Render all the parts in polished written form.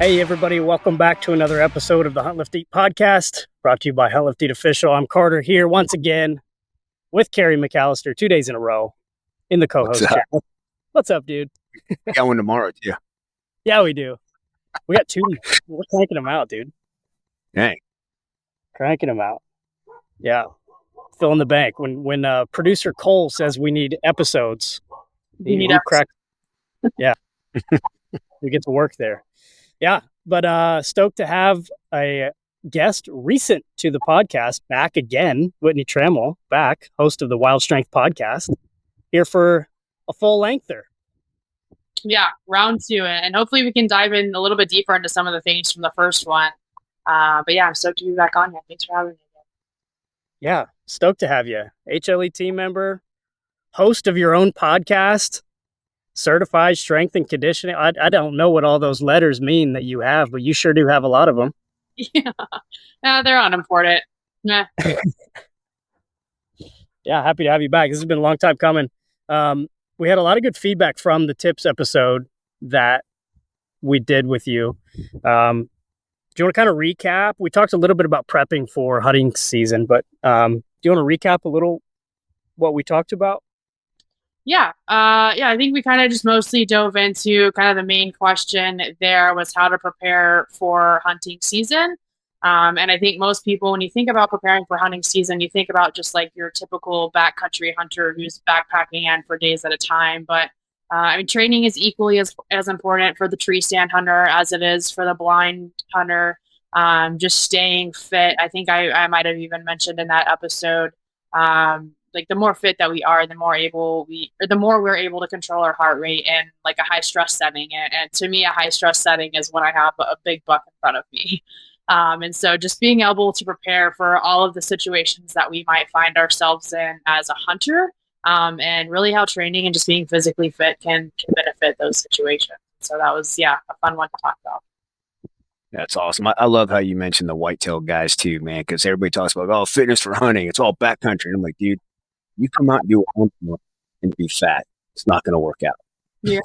Hey, everybody. Welcome back to another episode of the Hunt, Lift, Eat podcast, brought to you by Hunt, Lift, Eat Official. I'm Carter here once again with Kerri McAllister, 2 days in a row in the co-host chat. What's up, dude? We got one tomorrow, too. Yeah, we do. We got two. We're cranking them out, dude. Dang. Cranking them out. Yeah. Fill in the bank. When producer Cole says we need episodes, we crack. Yeah. We get to work there. Yeah, but stoked to have a guest recent to the podcast back again, Whitney Tramel, back, host of the Wild Strength podcast, here for a full lengther. Yeah, round two, and hopefully we can dive in a little bit deeper into some of the things from the first one. But yeah, I'm stoked to be back on here. Thanks for having me. Yeah, stoked to have you. HLE team member, host of your own podcast, certified strength and conditioning. I don't know what all those letters mean that you have, but you sure do have a lot of them. Yeah, they're unimportant. Yeah. Yeah, happy to have you back. This has been a long time coming. We had a lot of good feedback from the tips episode that we did with you. Do you want to kind of recap? We talked a little bit about prepping for hunting season, but do you want to recap a little what we talked about? Yeah, I think we kind of just mostly dove into kind of the main question there was how to prepare for hunting season. And I think most people, when you think about preparing for hunting season, you think about just like your typical backcountry hunter who's backpacking in for days at a time. But I mean, training is equally as important for the tree stand hunter as it is for the blind hunter. Just staying fit. I think I might have even mentioned in that episode, like the more fit that we are, the more we're able to control our heart rate in like a high stress setting. And to me, a high stress setting is when I have a big buck in front of me. And so just being able to prepare for all of the situations that we might find ourselves in as a hunter, and really how training and just being physically fit can benefit those situations. So that was, a fun one to talk about. That's awesome. I love how you mentioned the whitetail guys too, man, because everybody talks about, fitness for hunting. It's all backcountry. And I'm like, dude, you come out and do it and be fat. It's not going to work out. Yeah.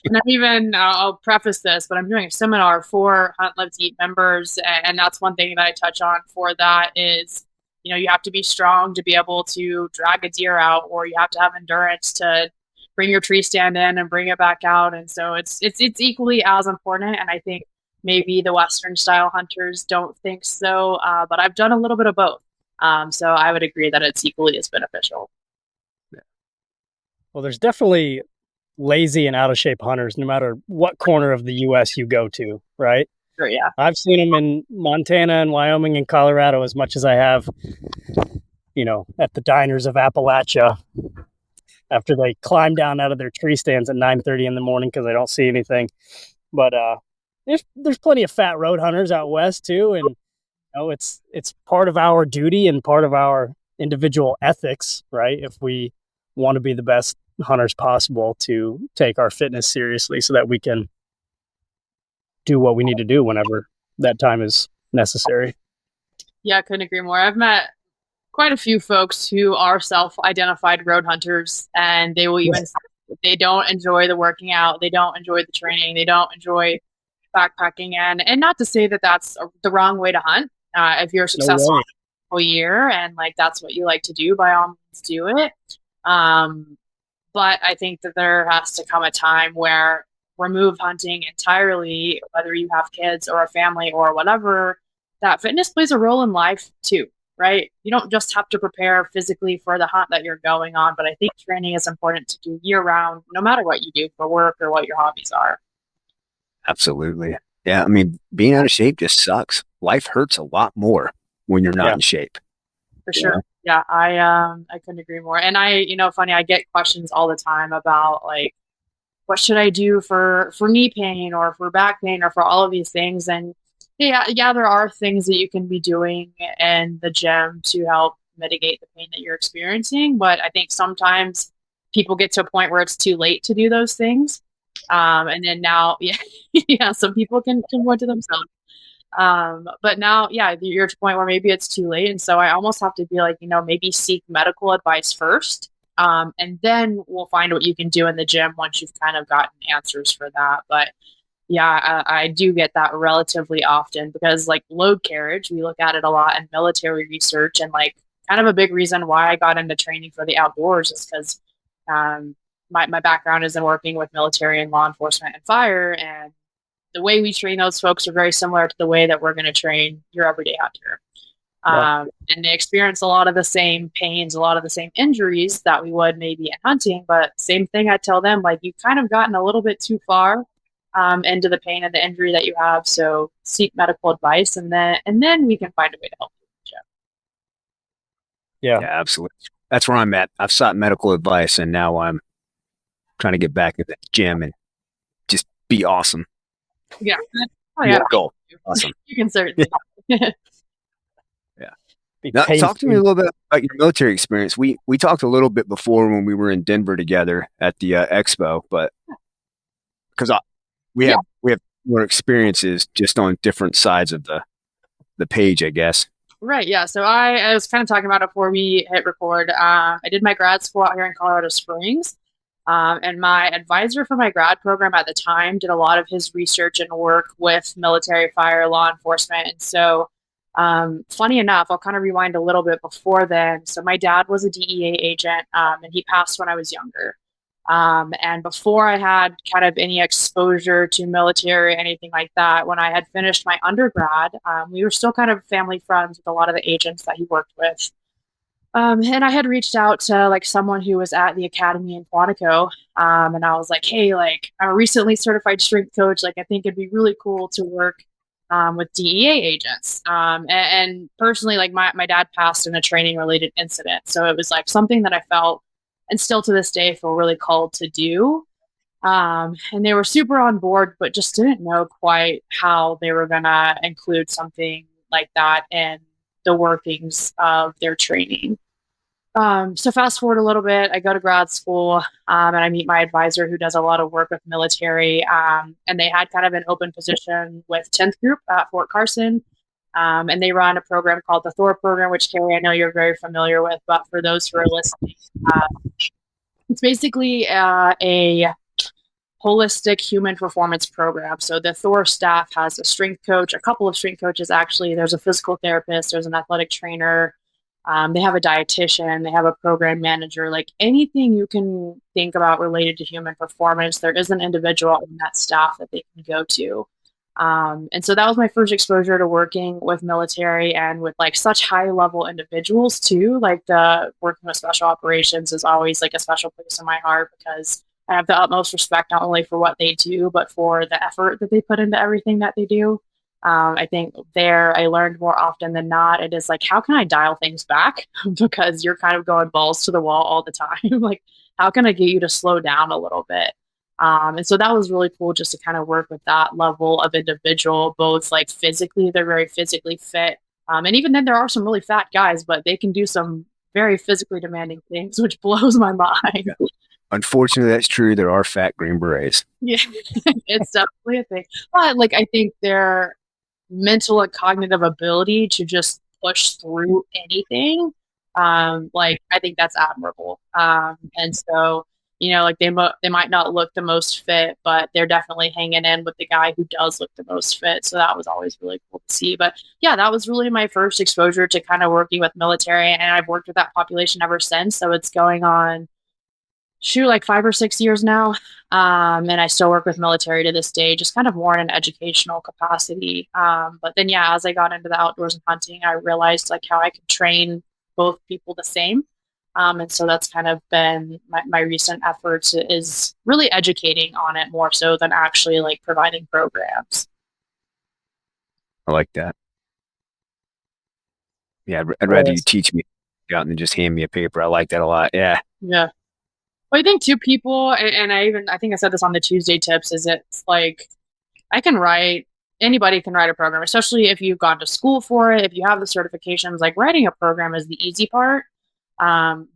And I'll preface this, but I'm doing a seminar for Hunt, Lift, Eat members. And that's one thing that I touch on for that is, you have to be strong to be able to drag a deer out, or you have to have endurance to bring your tree stand in and bring it back out. And so it's equally as important. And I think maybe the Western style hunters don't think so, but I've done a little bit of both. So I would agree that it's equally as beneficial. Yeah. Well, there's definitely lazy and out of shape hunters, no matter what corner of the U.S. you go to, right? Sure, yeah. I've seen them in Montana and Wyoming and Colorado as much as I have, at the diners of Appalachia after they climb down out of their tree stands at 9:30 in the morning because they don't see anything. But there's plenty of fat road hunters out west too, and it's part of our duty and part of our individual ethics, right? If we want to be the best hunters possible, to take our fitness seriously so that we can do what we need to do whenever that time is necessary. Yeah, I couldn't agree more. I've met quite a few folks who are self-identified road hunters, and they will even say they don't enjoy the working out, they don't enjoy the training, they don't enjoy backpacking, and not to say that that's the wrong way to hunt. If you're successful a year and like that's what you like to do, by all means do it. But I think that there has to come a time where remove hunting entirely, whether you have kids or a family or whatever, that fitness plays a role in life too, right? You don't just have to prepare physically for the hunt that you're going on, but I think training is important to do year round, no matter what you do for work or what your hobbies are. Absolutely. Yeah. I mean, being out of shape just sucks. Life hurts a lot more when you're not in shape. For sure. Yeah. I couldn't agree more. And funny, I get questions all the time about like, what should I do for knee pain or for back pain or for all of these things? And yeah, there are things that you can be doing in the gym to help mitigate the pain that you're experiencing. But I think sometimes people get to a point where it's too late to do those things. And then now, some people can point to themselves. But now, you're to a point where maybe it's too late. And so I almost have to be like, maybe seek medical advice first. And then we'll find what you can do in the gym once you've kind of gotten answers for that. But Yeah, I do get that relatively often because like load carriage, we look at it a lot in military research, and like kind of a big reason why I got into training for the outdoors is because um, my background is in working with military and law enforcement and fire, and the way we train those folks are very similar to the way that we're going to train your everyday hunter. Yeah. And they experience a lot of the same pains, a lot of the same injuries that we would maybe in hunting. But same thing, I tell them, like, you've kind of gotten a little bit too far into the pain and the injury that you have. So seek medical advice, and then we can find a way to help you. Yeah. Yeah, absolutely. That's where I'm at. I've sought medical advice, and now I'm trying to get back in the gym and just be awesome. Yeah. Oh, yeah. Go. Awesome. You can certainly. Yeah. Be Now, talk to me pain-free. a little bit about your military experience. We talked a little bit before when we were in Denver together at the expo, but because we Yeah. have more experiences just on different sides of the page, I guess. Right. Yeah. So I was kind of talking about it before we hit record. I did my grad school out here in Colorado Springs. And my advisor for my grad program at the time did a lot of his research and work with military, fire, law enforcement. And so, funny enough, I'll kind of rewind a little bit before then. So, my dad was a DEA agent, and he passed when I was younger. And before I had kind of any exposure to military or anything like that, when I had finished my undergrad, we were still kind of family friends with a lot of the agents that he worked with. And I had reached out to like someone who was at the academy in Quantico, and I was like, "Hey, like I'm a recently certified strength coach. Like, I think it'd be really cool to work with DEA agents." And personally, like my dad passed in a training related incident, so it was like something that I felt, and still to this day feel really called to do. And they were super on board, but just didn't know quite how they were gonna include something like that in the workings of their training. So fast forward a little bit, I go to grad school, and I meet my advisor who does a lot of work with military. And they had kind of an open position with 10th Group at Fort Carson. And they run a program called the Thor program, which Kerri, I know you're very familiar with, but for those who are listening, uh, it's basically a holistic human performance program. So the Thor staff has a strength coach, a couple of strength coaches actually. There's a physical therapist, there's an athletic trainer, they have a dietitian, they have a program manager, like anything you can think about related to human performance. There is an individual in that staff that they can go to. And so that was my first exposure to working with military and with like such high level individuals too. Like the working with special operations is always like a special place in my heart because I have the utmost respect not only for what they do, but for the effort that they put into everything that they do. I think there I learned more often than not. It is like, how can I dial things back? Because you're kind of going balls to the wall all the time. Like, how can I get you to slow down a little bit? And so that was really cool just to kind of work with that level of individual, both like physically, they're very physically fit. And even then, there are some really fat guys, but they can do some very physically demanding things, which blows my mind. Yeah. Unfortunately, that's true. There are fat Green Berets. Yeah, it's definitely a thing. But like, I think their mental and cognitive ability to just push through anything, like I think that's admirable. And so, like they might not look the most fit, but they're definitely hanging in with the guy who does look the most fit. So that was always really cool to see. But yeah, that was really my first exposure to kind of working with military, and I've worked with that population ever since. So it's going on like 5 or 6 years now. And I still work with military to this day, just kind of more in an educational capacity. But then, yeah, as I got into the outdoors and hunting, I realized like how I could train both people the same. And so that's kind of been my recent efforts is really educating on it more so than actually like providing programs. I like that. Yeah, I'd rather you teach me out than just hand me a paper. I like that a lot. Yeah. Yeah. Well, I think two people, and I think I said this on the Tuesday tips, is it's like anybody can write a program, especially if you've gone to school for it, if you have the certifications, like writing a program is the easy part.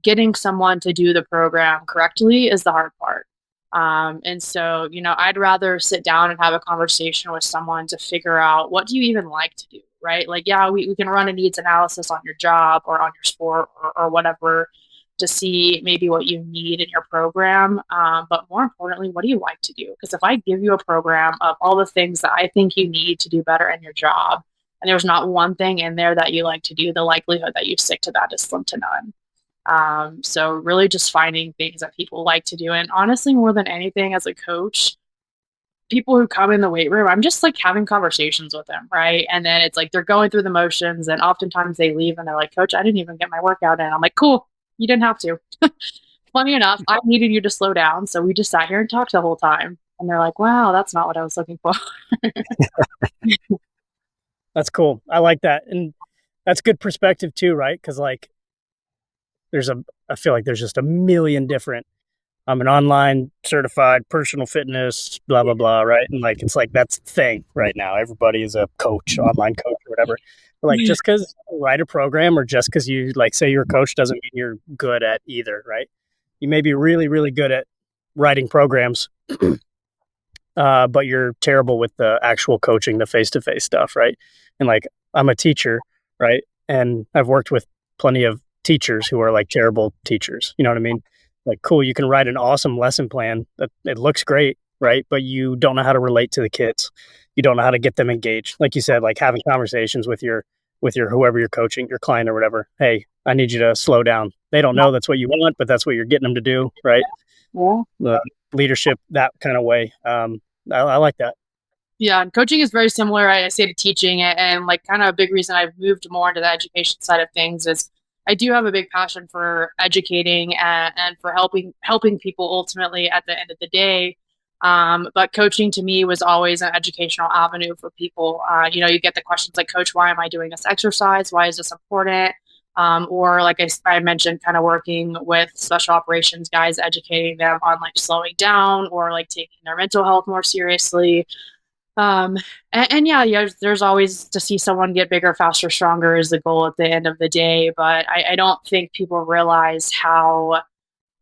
Getting someone to do the program correctly is the hard part. And so, I'd rather sit down and have a conversation with someone to figure out what do you even like to do, right? Like, yeah, we can run a needs analysis on your job or on your sport or whatever. to see maybe what you need in your program. But more importantly, what do you like to do? Because if I give you a program of all the things that I think you need to do better in your job, and there's not one thing in there that you like to do, the likelihood that you stick to that is slim to none. So really just finding things that people like to do. And honestly, more than anything, as a coach, people who come in the weight room, I'm just like having conversations with them, right? And then it's like they're going through the motions, and oftentimes they leave and they're like, Coach, I didn't even get my workout in. I'm like, cool, you didn't have to. Funny enough, I needed you to slow down. So we just sat here and talked the whole time. And they're like, wow, that's not what I was looking for. That's cool. I like that. And that's good perspective too, right? Because like I feel like there's just a million different, I'm an online certified personal fitness, blah, blah, blah, right? And like, it's like, that's the thing right now. Everybody is a coach, online coach or whatever. But like, just because you write a program or just because you like say you're a coach doesn't mean you're good at either, right? You may be really, really good at writing programs, but you're terrible with the actual coaching, the face-to-face stuff, right? And like, I'm a teacher, right? And I've worked with plenty of teachers who are like terrible teachers. You know what I mean? Like, cool, you can write an awesome lesson plan that it looks great, right? But you don't know how to relate to the kids. You don't know how to get them engaged. Like you said, like having conversations with your whoever you're coaching, your client or whatever. Hey, I need you to slow down. They don't know that's what you want, but that's what you're getting them to do, right? Yeah. The leadership, that kind of way. I like that. Yeah, and coaching is very similar, I say, to teaching. And like kind of a big reason I've moved more into the education side of things is I do have a big passion for educating and for helping people ultimately at the end of the day. But coaching to me was always an educational avenue for people. You get the questions like, Coach, why am I doing this exercise? Why is this important? Or like I mentioned, kind of working with special operations guys, educating them on like slowing down or like taking their mental health more seriously. Yeah, there's always to see someone get bigger, faster, stronger is the goal at the end of the day. But I don't think people realize how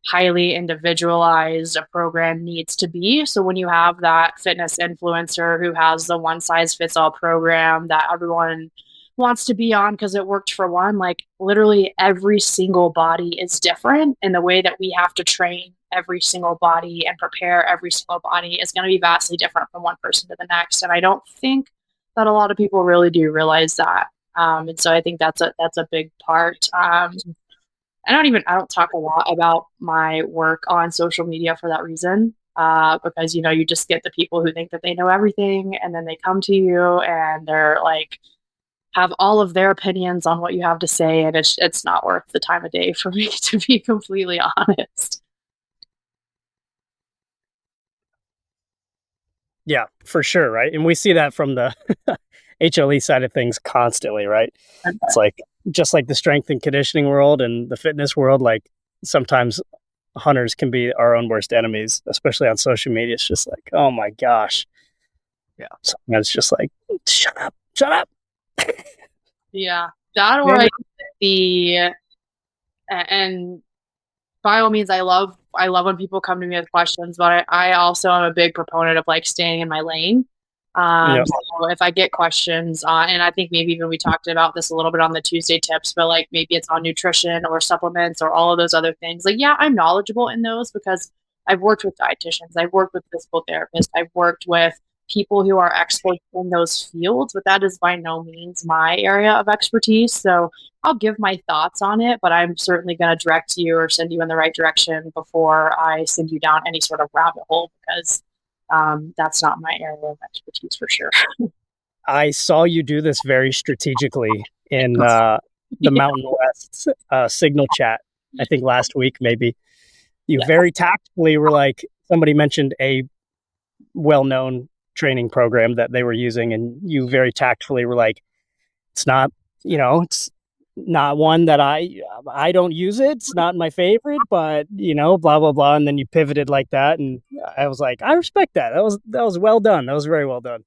highly individualized a program needs to be. So when you have that fitness influencer who has the one size fits all program that everyone wants to be on because it worked for one, like literally every single body is different. And the way that we have to train every single body and prepare every single body is going to be vastly different from one person to the next. And I don't think that a lot of people really do realize that. And so I think that's a big part. I don't talk a lot about my work on social media for that reason. Because, you just get the people who think that they know everything and then they come to you and they're like, have all of their opinions on what you have to say. And it's not worth the time of day for me, to be completely honest. Yeah, for sure, right? And we see that from the HLE side of things constantly, right? Okay. It's like just like the strength and conditioning world and the fitness world, like sometimes hunters can be our own worst enemies, especially on social media. It's just like, oh my gosh. Yeah. Sometimes it's just like, shut up. Yeah. That or and by all means, I love when people come to me with questions, but I also am a big proponent of like staying in my lane. So if I get questions on, and I think maybe even we talked about this a little bit on the Tuesday tips, but like maybe it's on nutrition or supplements or all of those other things. Like, yeah, I'm knowledgeable in those because I've worked with dietitians, I've worked with physical therapists, I've worked with people who are experts in those fields, but that is by no means my area of expertise. So I'll give my thoughts on it, but I'm certainly going to direct you or send you in the right direction before I send you down any sort of rabbit hole because that's not my area of expertise for sure. I saw you do this very strategically in the Mountain West Signal chat, I think last week, maybe. You very tactfully were like, somebody mentioned a well-known training program that they were using, and you very tactfully were like, it's not, it's not one that I don't use it. It's not my favorite, but blah, blah, blah. And then you pivoted like that. And I was like, I respect that. That was well done. That was very well done.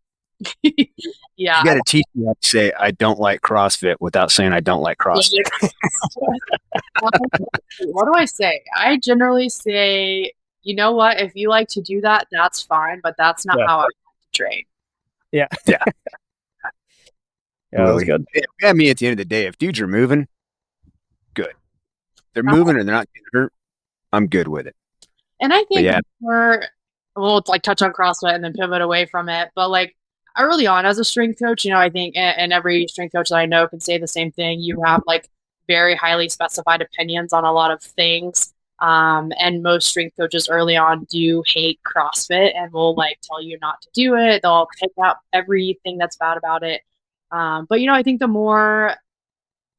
Yeah. You got to teach me how to say I don't like CrossFit without saying I don't like CrossFit. What do I say? I generally say, you know what? If you like to do that, that's fine, but that's not how I like to train. Yeah. Yeah. Yeah, that was good. I mean, at the end of the day, if dudes are moving, good. they're moving and they're not getting hurt, I'm good with it. And I think yeah, we'll like touch on CrossFit and then pivot away from it. But like early on as a strength coach, I think, and every strength coach that I know can say the same thing. You have like very highly specified opinions on a lot of things. And most strength coaches early on do hate CrossFit and will like tell you not to do it. They'll pick up everything that's bad about it. But I think the more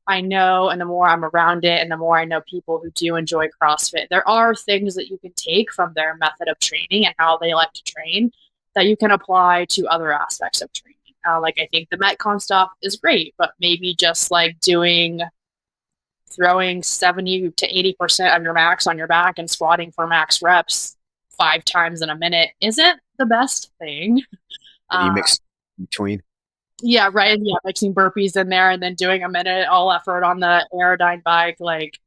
I know and the more I'm around it and the more I know people who do enjoy CrossFit, there are things that you can take from their method of training and how they like to train that you can apply to other aspects of training. Like I think the Metcon stuff is great, but maybe just like throwing 70 to 80% of your max on your back and squatting for max reps 5 times in a minute isn't the best thing. you mix between. Yeah, right. Yeah, mixing burpees in there and then doing a minute all effort on the Aerodyne bike. Like,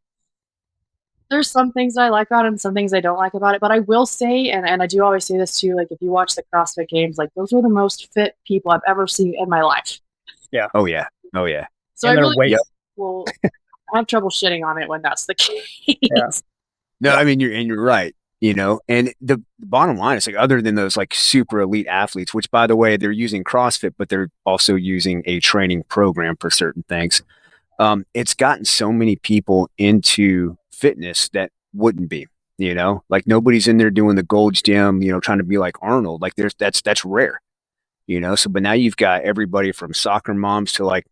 there's some things I like about it and some things I don't like about it. But I will say, and I do always say this too, like if you watch the CrossFit Games, like those are the most fit people I've ever seen in my life. Yeah. Oh yeah. Oh yeah. So and I really will I have trouble shitting on it when that's the case. Yeah. No, I mean you're right. And the bottom line is like other than those like super elite athletes, which by the way, they're using CrossFit, but they're also using a training program for certain things. It's gotten so many people into fitness that wouldn't be, like nobody's in there doing the Gold's Gym, trying to be like Arnold. Like that's rare, So, but now you've got everybody from soccer moms to like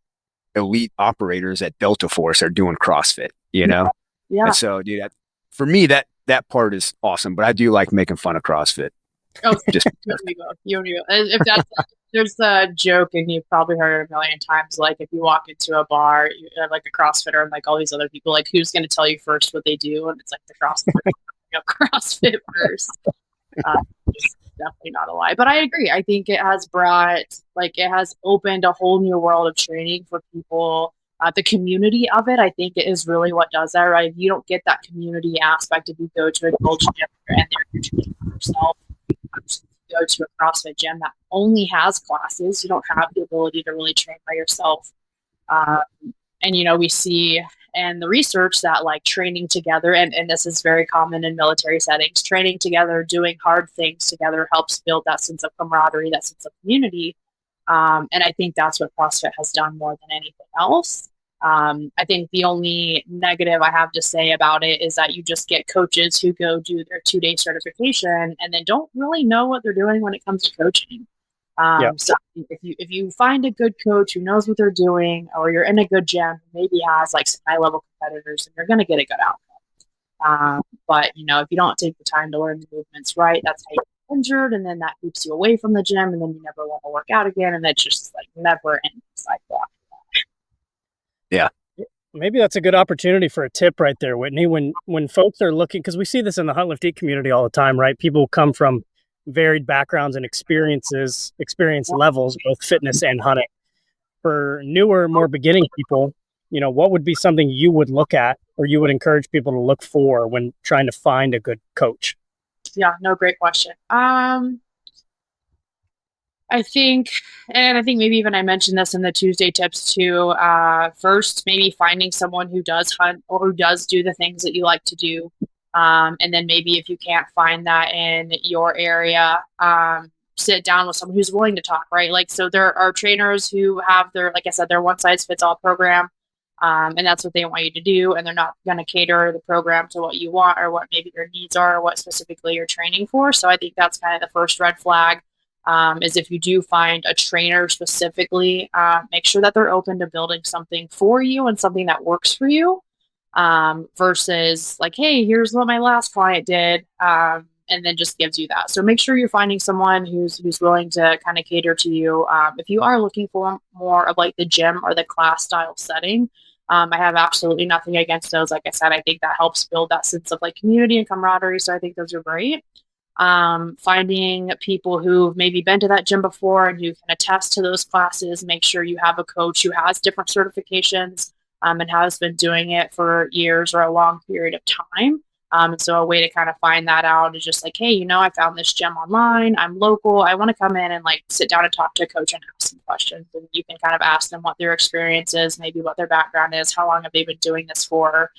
elite operators at Delta Force are doing CrossFit, Yeah. And so, dude, for me, that part is awesome, but I do like making fun of CrossFit. Oh, just you and me. If that's there's a joke, and you've probably heard it a million times. Like if you walk into a bar, like a CrossFitter, and like all these other people, like who's going to tell you first what they do? And it's like the CrossFitter, CrossFit first. It's definitely not a lie, but I agree. I think it has opened a whole new world of training for people. The community of it, I think, is really what does that, right? If you don't get that community aspect, if you go to a Gold Gym and you're training for yourself, you go to a CrossFit gym that only has classes, you don't have the ability to really train by yourself. And, we see in the research that like training together, and this is very common in military settings, training together, doing hard things together helps build that sense of camaraderie, that sense of community. And I think that's what CrossFit has done more than anything else. I think the only negative I have to say about it is that you just get coaches who go do their 2-day certification and then don't really know what they're doing when it comes to coaching. So if you find a good coach who knows what they're doing, or you're in a good gym, maybe has like some high-level competitors, and you're going to get a good outcome. But if you don't take the time to learn the movements right, that's how you get injured, and then that keeps you away from the gym, and then you never want to work out again, and that's just like never ending cycle. Yeah. Maybe that's a good opportunity for a tip right there, Whitney. When folks are looking, because we see this in the Hunt Lift Eat community all the time, right? People come from varied backgrounds and experience levels, both fitness and hunting. For newer, more beginning people, what would be something you would look at or you would encourage people to look for when trying to find a good coach? Yeah, no, great question. I think maybe even I mentioned this in the Tuesday tips too. First, maybe finding someone who does hunt or who does do the things that you like to do. And then maybe if you can't find that in your area, sit down with someone who's willing to talk, right? Like, so there are trainers who have like I said, their one size fits all program. And that's what they want you to do. And they're not going to cater the program to what you want or what maybe your needs are or what specifically you're training for. So I think that's kind of the first red flag. Is if you do find a trainer specifically, make sure that they're open to building something for you and something that works for you, versus like, hey, here's what my last client did, and then just gives you that. So make sure you're finding someone who's willing to kind of cater to you. If you are looking for more of like the gym or the class style setting, I have absolutely nothing against those. Like I said, I think that helps build that sense of like community and camaraderie. So I think those are great. Finding people who've maybe been to that gym before and who can attest to those classes, make sure you have a coach who has different certifications, and has been doing it for years or a long period of time. And so a way to kind of find that out is just like, hey, I found this gym online, I'm local, I want to come in and like sit down and talk to a coach and ask some questions. And you can kind of ask them what their experience is, maybe what their background is, how long have they been doing this for.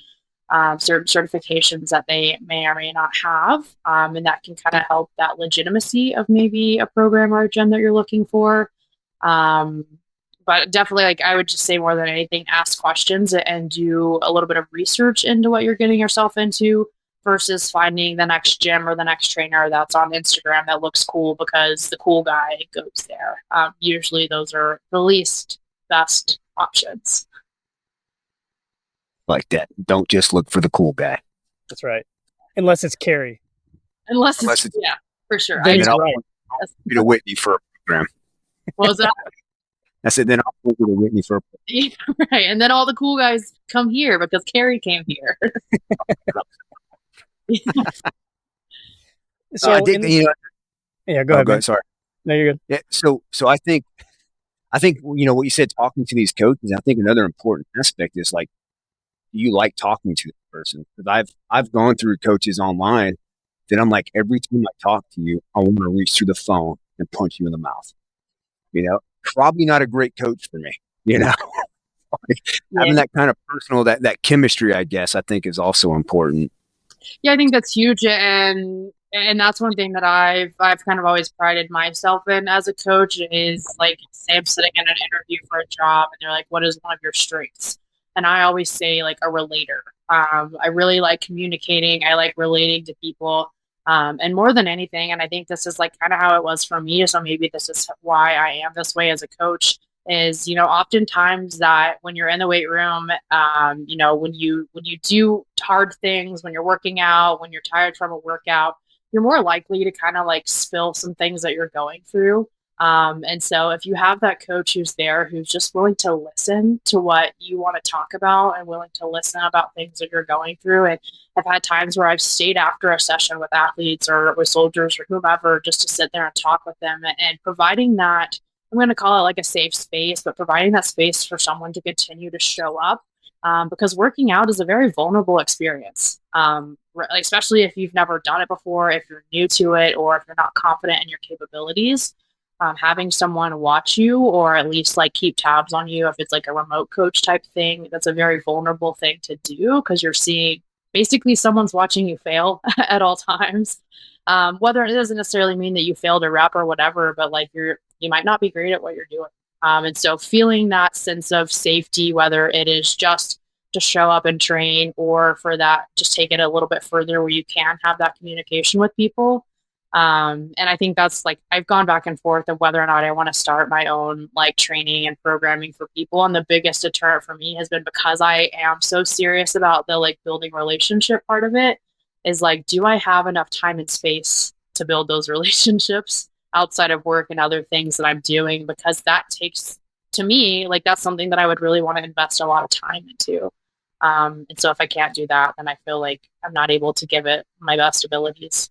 certain certifications that they may or may not have. And that can kind of help that legitimacy of maybe a program or a gym that you're looking for. But definitely, like, I would just say more than anything, ask questions and do a little bit of research into what you're getting yourself into versus finding the next gym or the next trainer that's on Instagram that looks cool because the cool guy goes there. Usually those are the least best options. Like that. Don't just look for the cool guy. That's right. Unless it's Kerri. Unless it's yeah, for sure. Then I'll right. be to Whitney for a program. What was that? I said, then I'll go to Whitney for a program. Right. And then all the cool guys come here because Kerri came here. So I think, yeah, go ahead. Go ahead. Sorry. No, you're good. Yeah. So I think, what you said, talking to these coaches, I think another important aspect is like, do you like talking to the person? Because I've gone through coaches online that I'm like, every time I talk to you, I want to reach through the phone and punch you in the mouth. Probably not a great coach for me. Having that kind of personal, that chemistry, I guess, I think is also important. Yeah, I think that's huge, and that's one thing that I've kind of always prided myself in as a coach is, like, say I'm sitting in an interview for a job and they're like, what is one of your strengths? And I always say, like, a relator. I really like communicating. I like relating to people. And more than anything, and I think this is like kind of how it was for me, so maybe this is why I am this way as a coach, is, oftentimes that when you're in the weight room, when you do hard things, when you're working out, when you're tired from a workout, you're more likely to kind of like spill some things that you're going through. And so if you have that coach who's there, who's just willing to listen to what you want to talk about and willing to listen about things that you're going through. And I've had times where I've stayed after a session with athletes or with soldiers or whomever just to sit there and talk with them, and providing that, I'm going to call it like a safe space, but providing that space for someone to continue to show up. Because working out is a very vulnerable experience, especially if you've never done it before, if you're new to it, or if you're not confident in your capabilities. Having someone watch you or at least like keep tabs on you, if it's like a remote coach type thing, that's a very vulnerable thing to do because you're seeing basically someone's watching you fail at all times. Whether it doesn't necessarily mean that you failed a rep or whatever, but like you might not be great at what you're doing. And so feeling that sense of safety, whether it is just to show up and train or for that, just take it a little bit further where you can have that communication with people. And I think that's like, I've gone back and forth of whether or not I want to start my own like training and programming for people. And the biggest deterrent for me has been because I am so serious about the like building relationship part of it, is like, do I have enough time and space to build those relationships outside of work and other things that I'm doing? Because that takes, to me, like that's something that I would really want to invest a lot of time into. And so if I can't do that, then I feel like I'm not able to give it my best abilities.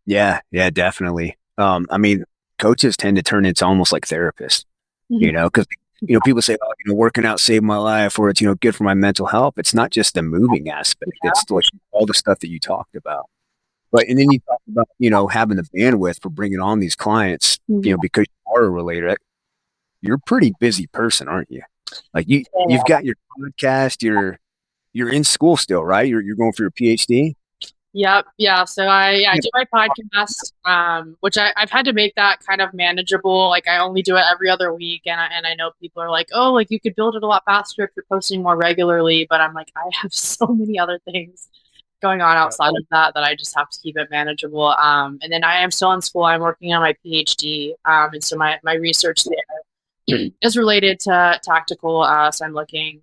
Yeah, definitely. I mean, coaches tend to turn into almost like therapists, because, people say, oh, working out saved my life, or it's, good for my mental health. It's not just the moving aspect. Yeah. It's like all the stuff that you talked about. But, and then you talk about, having the bandwidth for bringing on these clients, because you are a relator. You're a pretty busy person, aren't you? Like you've got your podcast, you're in school still, right? You're going for your PhD. Yep. Yeah. So I do my podcast, which I've had to make that kind of manageable. Like I only do it every other week. And I know people are like, oh, like you could build it a lot faster if you're posting more regularly. But I'm like, I have so many other things going on outside of that I just have to keep it manageable. And then I am still in school. I'm working on my PhD. And so my research there is related to tactical. So I'm looking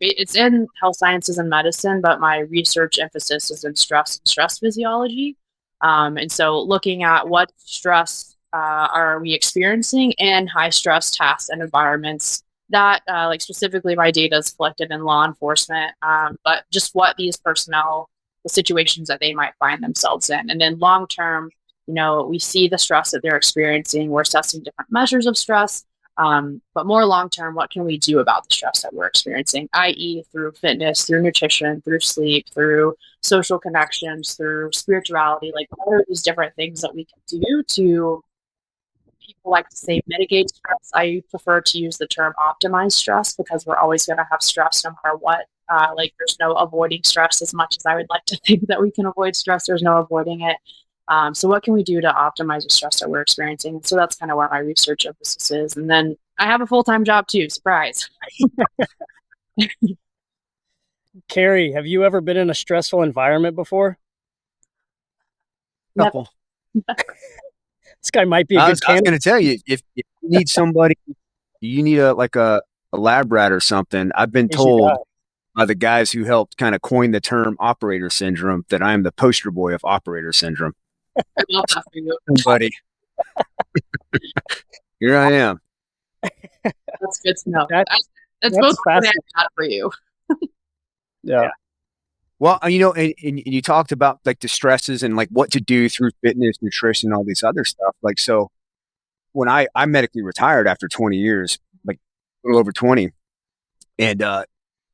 it's in health sciences and medicine, but my research emphasis is in stress and stress physiology. And so looking at what stress are we experiencing in high stress tasks and environments that like specifically my data is collected in law enforcement, but just what these personnel, the situations that they might find themselves in. And then long term, we see the stress that they're experiencing. We're assessing different measures of stress. But more long-term, what can we do about the stress that we're experiencing, i.e. through fitness, through nutrition, through sleep, through social connections, through spirituality, like what are these different things that we can do to, people like to say mitigate stress. I prefer to use the term optimize stress because we're always going to have stress no matter what. Like there's no avoiding stress as much as I would like to think that we can avoid stress. There's no avoiding it. So what can we do to optimize the stress that we're experiencing? So that's kind of where my research emphasis is. And then I have a full-time job too. Surprise. Kerri, have you ever been in a stressful environment before? Couple. This guy might be a I good was candidate. going to tell you, if you need somebody, you need a lab rat or something. I've been He's your told guy. by the guys who helped kind of coin the term operator syndrome that I am the poster boy of operator syndrome. I love that for you. Somebody, here I am. That's good to know. That's That's both good and fascinating. bad for you. Yeah. Well, and you talked about like the stresses and like what to do through fitness, nutrition, all these other stuff. Like, so when I medically retired after 20 years, like a little over 20, and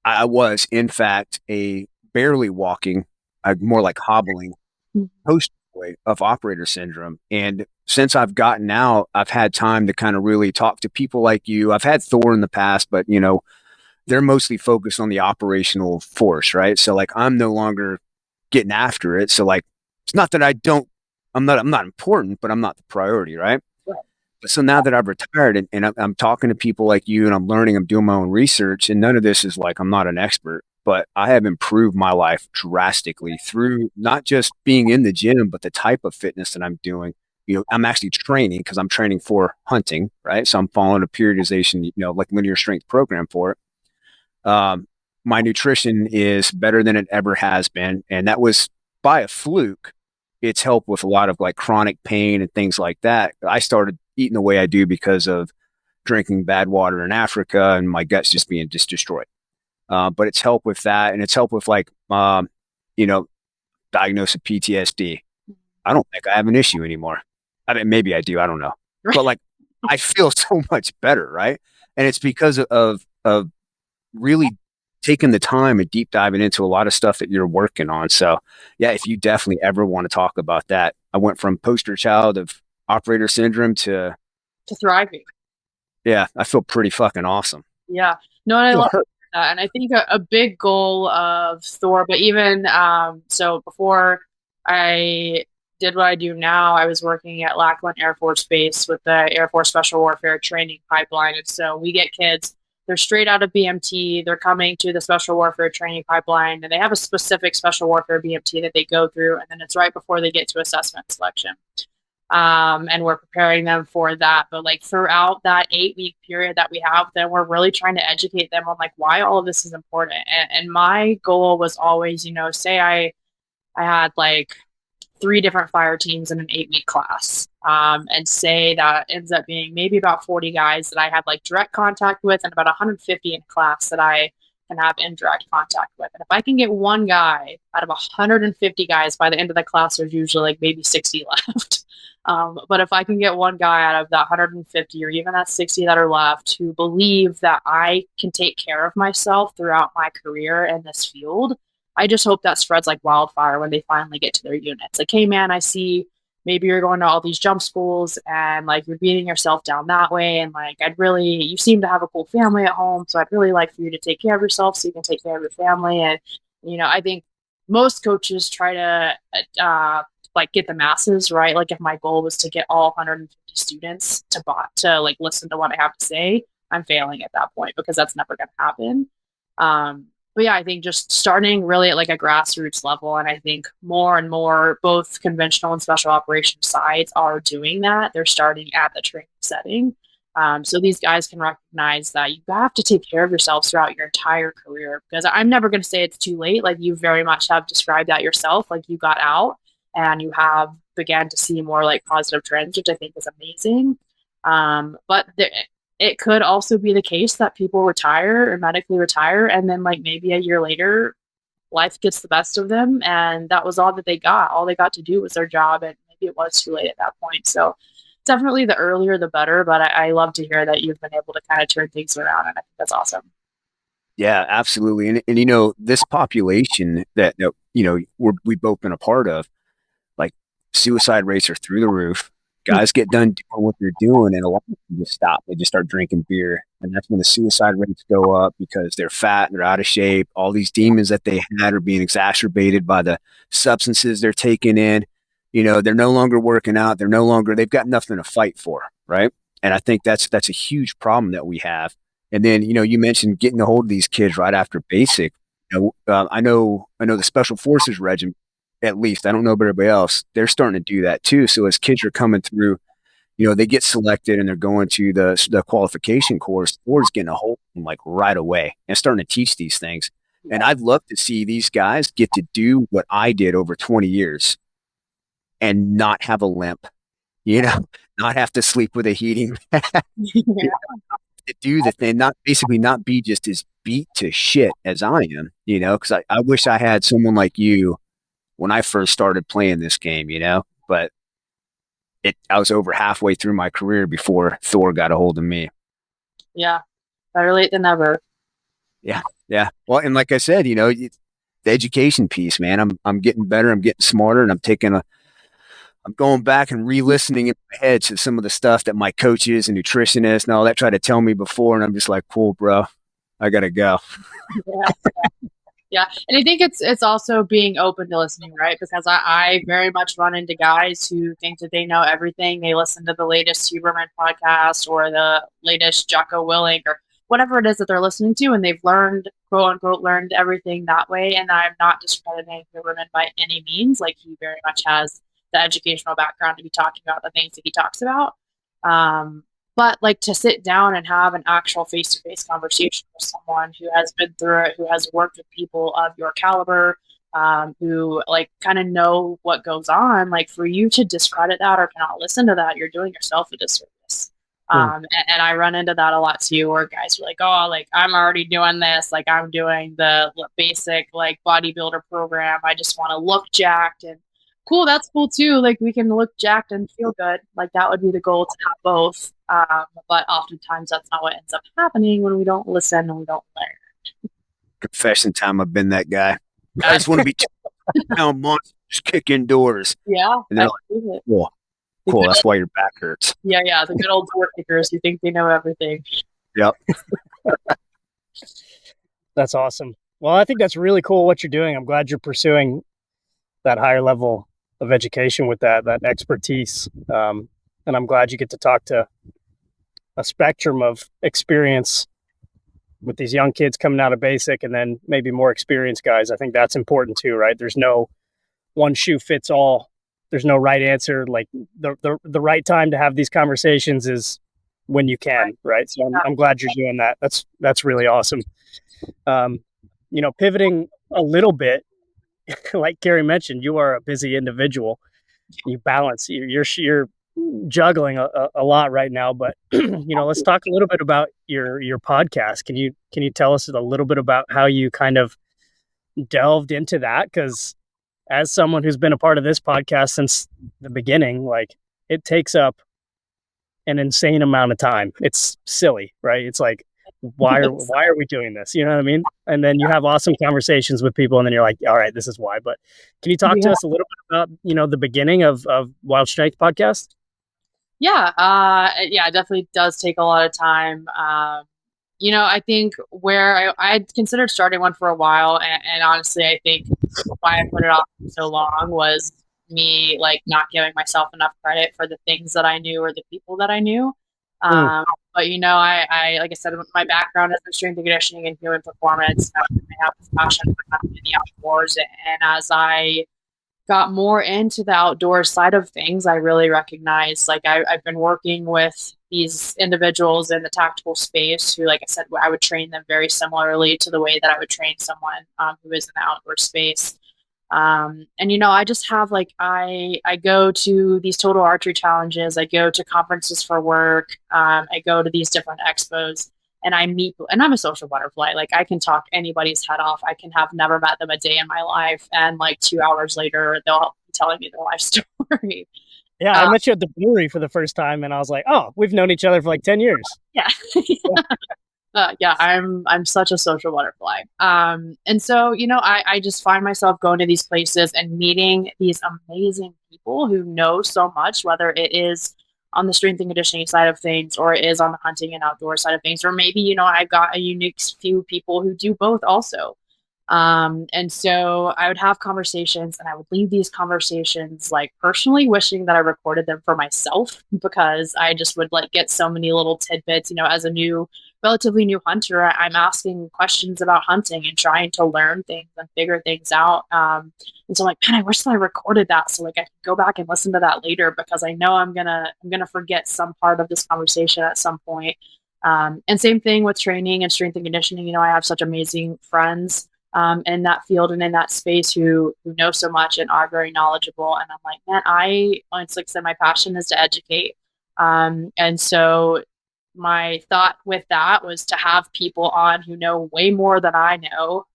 I was in fact a barely walking, more like hobbling poster boy of operator syndrome. And since I've gotten out, I've had time to kind of really talk to people like you. I've had Thor in the past, but they're mostly focused on the operational force, right? So like I'm no longer getting after it. So like it's not that I'm not important, but I'm not the priority, right? Right. But so now that I've retired and I'm talking to people like you and I'm learning, I'm doing my own research, and none of this is like I'm not an expert, but I have improved my life drastically through not just being in the gym, but the type of fitness that I'm doing. I'm actually training because I'm training for hunting, right? So I'm following a periodization, like linear strength program for it. My nutrition is better than it ever has been. And that was by a fluke. It's helped with a lot of like chronic pain and things like that. I started eating the way I do because of drinking bad water in Africa and my guts just being just destroyed. But it's helped with that. And it's helped with like, diagnosis of PTSD. I don't think I have an issue anymore. I mean, maybe I do. I don't know. Right. But like, I feel so much better. Right. And it's because of really taking the time and deep diving into a lot of stuff that you're working on. So yeah, if you definitely ever want to talk about that, I went from poster child of operator syndrome to thriving. Yeah, I feel pretty fucking awesome. Yeah. No, and I love that. And I think a big goal of Thor, but even so before I did what I do now, I was working at Lackland Air Force Base with the Air Force Special Warfare Training Pipeline. And so we get kids, they're straight out of BMT, they're coming to the Special Warfare Training Pipeline, and they have a specific Special Warfare BMT that they go through, and then it's right before they get to assessment selection. And we're preparing them for that. But like throughout that 8-week period that we have, then we're really trying to educate them on like why all of this is important. And my goal was always, say I had like 3 different fire teams in an 8-week class, and say that ends up being maybe about 40 guys that I had like direct contact with, and about 150 in class that I can have indirect contact with. And if I can get one guy out of 150 guys by the end of the class, there's usually like maybe 60 left. But if I can get one guy out of that 150 or even that 60 that are left who believe that I can take care of myself throughout my career in this field, I just hope that spreads like wildfire when they finally get to their units. Like, hey man, I see maybe you're going to all these jump schools and like you're beating yourself down that way. And like, you seem to have a cool family at home. So I'd really like for you to take care of yourself so you can take care of your family. And, I think most coaches try to, like get the masses, right? Like if my goal was to get all 150 students to like listen to what I have to say, I'm failing at that point because that's never going to happen. But yeah, I think just starting really at like a grassroots level, and I think more and more both conventional and special operations sides are doing that. They're starting at the training setting. So these guys can recognize that you have to take care of yourselves throughout your entire career, because I'm never going to say it's too late. Like you very much have described that yourself. Like you got out and you have began to see more like positive trends, which I think is amazing. But it could also be the case that people retire or medically retire, and then like maybe a year later, life gets the best of them, and that was all that they got. All they got to do was their job, and maybe it was too late at that point. So definitely the earlier the better, but I love to hear that you've been able to kind of turn things around, and I think that's awesome. Yeah, absolutely. And this population that we've both been a part of, like suicide rates are through the roof. guys get done doing what they're doing, and a lot of them just stop. They just start drinking beer, and that's when the suicide rates go up because they're fat, they're out of shape. All these demons that they had are being exacerbated by the substances they're taking in. They're no longer working out. They've got nothing to fight for, right? And I think that's a huge problem that we have. And then, you mentioned getting a hold of these kids right after basic. I know the Special Forces Regiment, at least, I don't know about everybody else, they're starting to do that too. So as kids are coming through, they get selected and they're going to the qualification course, or is getting a hold of them like right away and starting to teach these things. And I'd love to see these guys get to do what I did over 20 years and not have a limp, not have to sleep with a heating pad, to do the thing, not be just as beat to shit as I am, because I wish I had someone like you when I first started playing this game, but I was over halfway through my career before Thor got a hold of me. Yeah. Better late than never. Yeah. Yeah. Well, and like I said, the education piece, man, I'm getting better. I'm getting smarter, and I'm going back and re-listening in my head to some of the stuff that my coaches and nutritionists and all that tried to tell me before. And I'm just like, cool, bro, I got to go. Yeah. Yeah. And I think it's also being open to listening, right? Because I very much run into guys who think that they know everything. They listen to the latest Huberman podcast or the latest Jocko Willink or whatever it is that they're listening to, and they've learned, quote unquote, learned everything that way. And I'm not discrediting Huberman by any means. Like, he very much has the educational background to be talking about the things that he talks about. But like, to sit down and have an actual face-to-face conversation with someone who has been through it, who has worked with people of your caliber, who like kind of know what goes on, like, for you to discredit that or cannot listen to that, you're doing yourself a disservice. And I run into that a lot too, where guys are like, oh, like, I'm already doing this. Like, I'm doing the basic like bodybuilder program. I just want to look jacked. And cool, that's cool too. Like, we can look jacked and feel good. Like, that would be the goal, to have both. But oftentimes that's not what ends up happening when we don't listen and we don't learn. Confession time. I've been that guy. I just want to be 2-pound monster, just kicking doors. Yeah. And they're like, cool. That's why your back hurts. Yeah. The good old door kickers who think they know everything. Yep. That's awesome. Well, I think that's really cool what you're doing. I'm glad you're pursuing that higher level of education with that expertise. And I'm glad you get to talk to a spectrum of experience with these young kids coming out of basic and then maybe more experienced guys. I think that's important too, right? There's no one shoe fits all. There's no right answer. Like, the right time to have these conversations is when you can, right? So I'm glad you're doing that. That's really awesome. Pivoting a little bit, like Kerri mentioned, you are a busy individual. You balance. You're juggling a lot right now. But let's talk a little bit about your podcast. Can you tell us a little bit about how you kind of delved into that? Because as someone who's been a part of this podcast since the beginning, like, it takes up an insane amount of time. It's silly, right? It's like, why are we doing this? You know what I mean? And then you have awesome conversations with people, and then you're like, all right, this is why. But can you talk to us a little bit about, the beginning of Wild Strength podcast? Yeah. It definitely does take a lot of time. I think where I considered starting one for a while, and honestly, I think why I put it off for so long was me, like, not giving myself enough credit for the things that I knew or the people that I knew. But I like I said, my background is in strength and conditioning and human performance. I have this passion for the outdoors, and as I got more into the outdoor side of things, I really recognized, like, I've been working with these individuals in the tactical space who, like I said, I would train them very similarly to the way that I would train someone who is in the outdoor space. I just have, like, I go to these total archery challenges. I go to conferences for work. I go to these different expos, and I meet, and I'm a social butterfly. Like, I can talk anybody's head off. I can have never met them a day in my life, and like 2 hours later, they'll be telling me their life story. Yeah, I met you at the brewery for the first time, and I was like, oh, we've known each other for like 10 years. Yeah. Yeah, I'm such a social butterfly. And so, I just find myself going to these places and meeting these amazing people who know so much, whether it is on the strength and conditioning side of things, or it is on the hunting and outdoor side of things, or maybe, I've got a unique few people who do both also. And so I would have conversations and I would leave these conversations like personally wishing that I recorded them for myself, because I just would like get so many little tidbits, as a relatively new hunter. I'm asking questions about hunting and trying to learn things and figure things out. And so I'm like, man, I wish that I recorded that so like I could go back and listen to that later, because I know I'm gonna forget some part of this conversation at some point. And same thing with training and strength and conditioning. I have such amazing friends in that field and in that space who know so much and are very knowledgeable. And I'm like, man, it's like I said, my passion is to educate. And so my thought with that was to have people on who know way more than I know,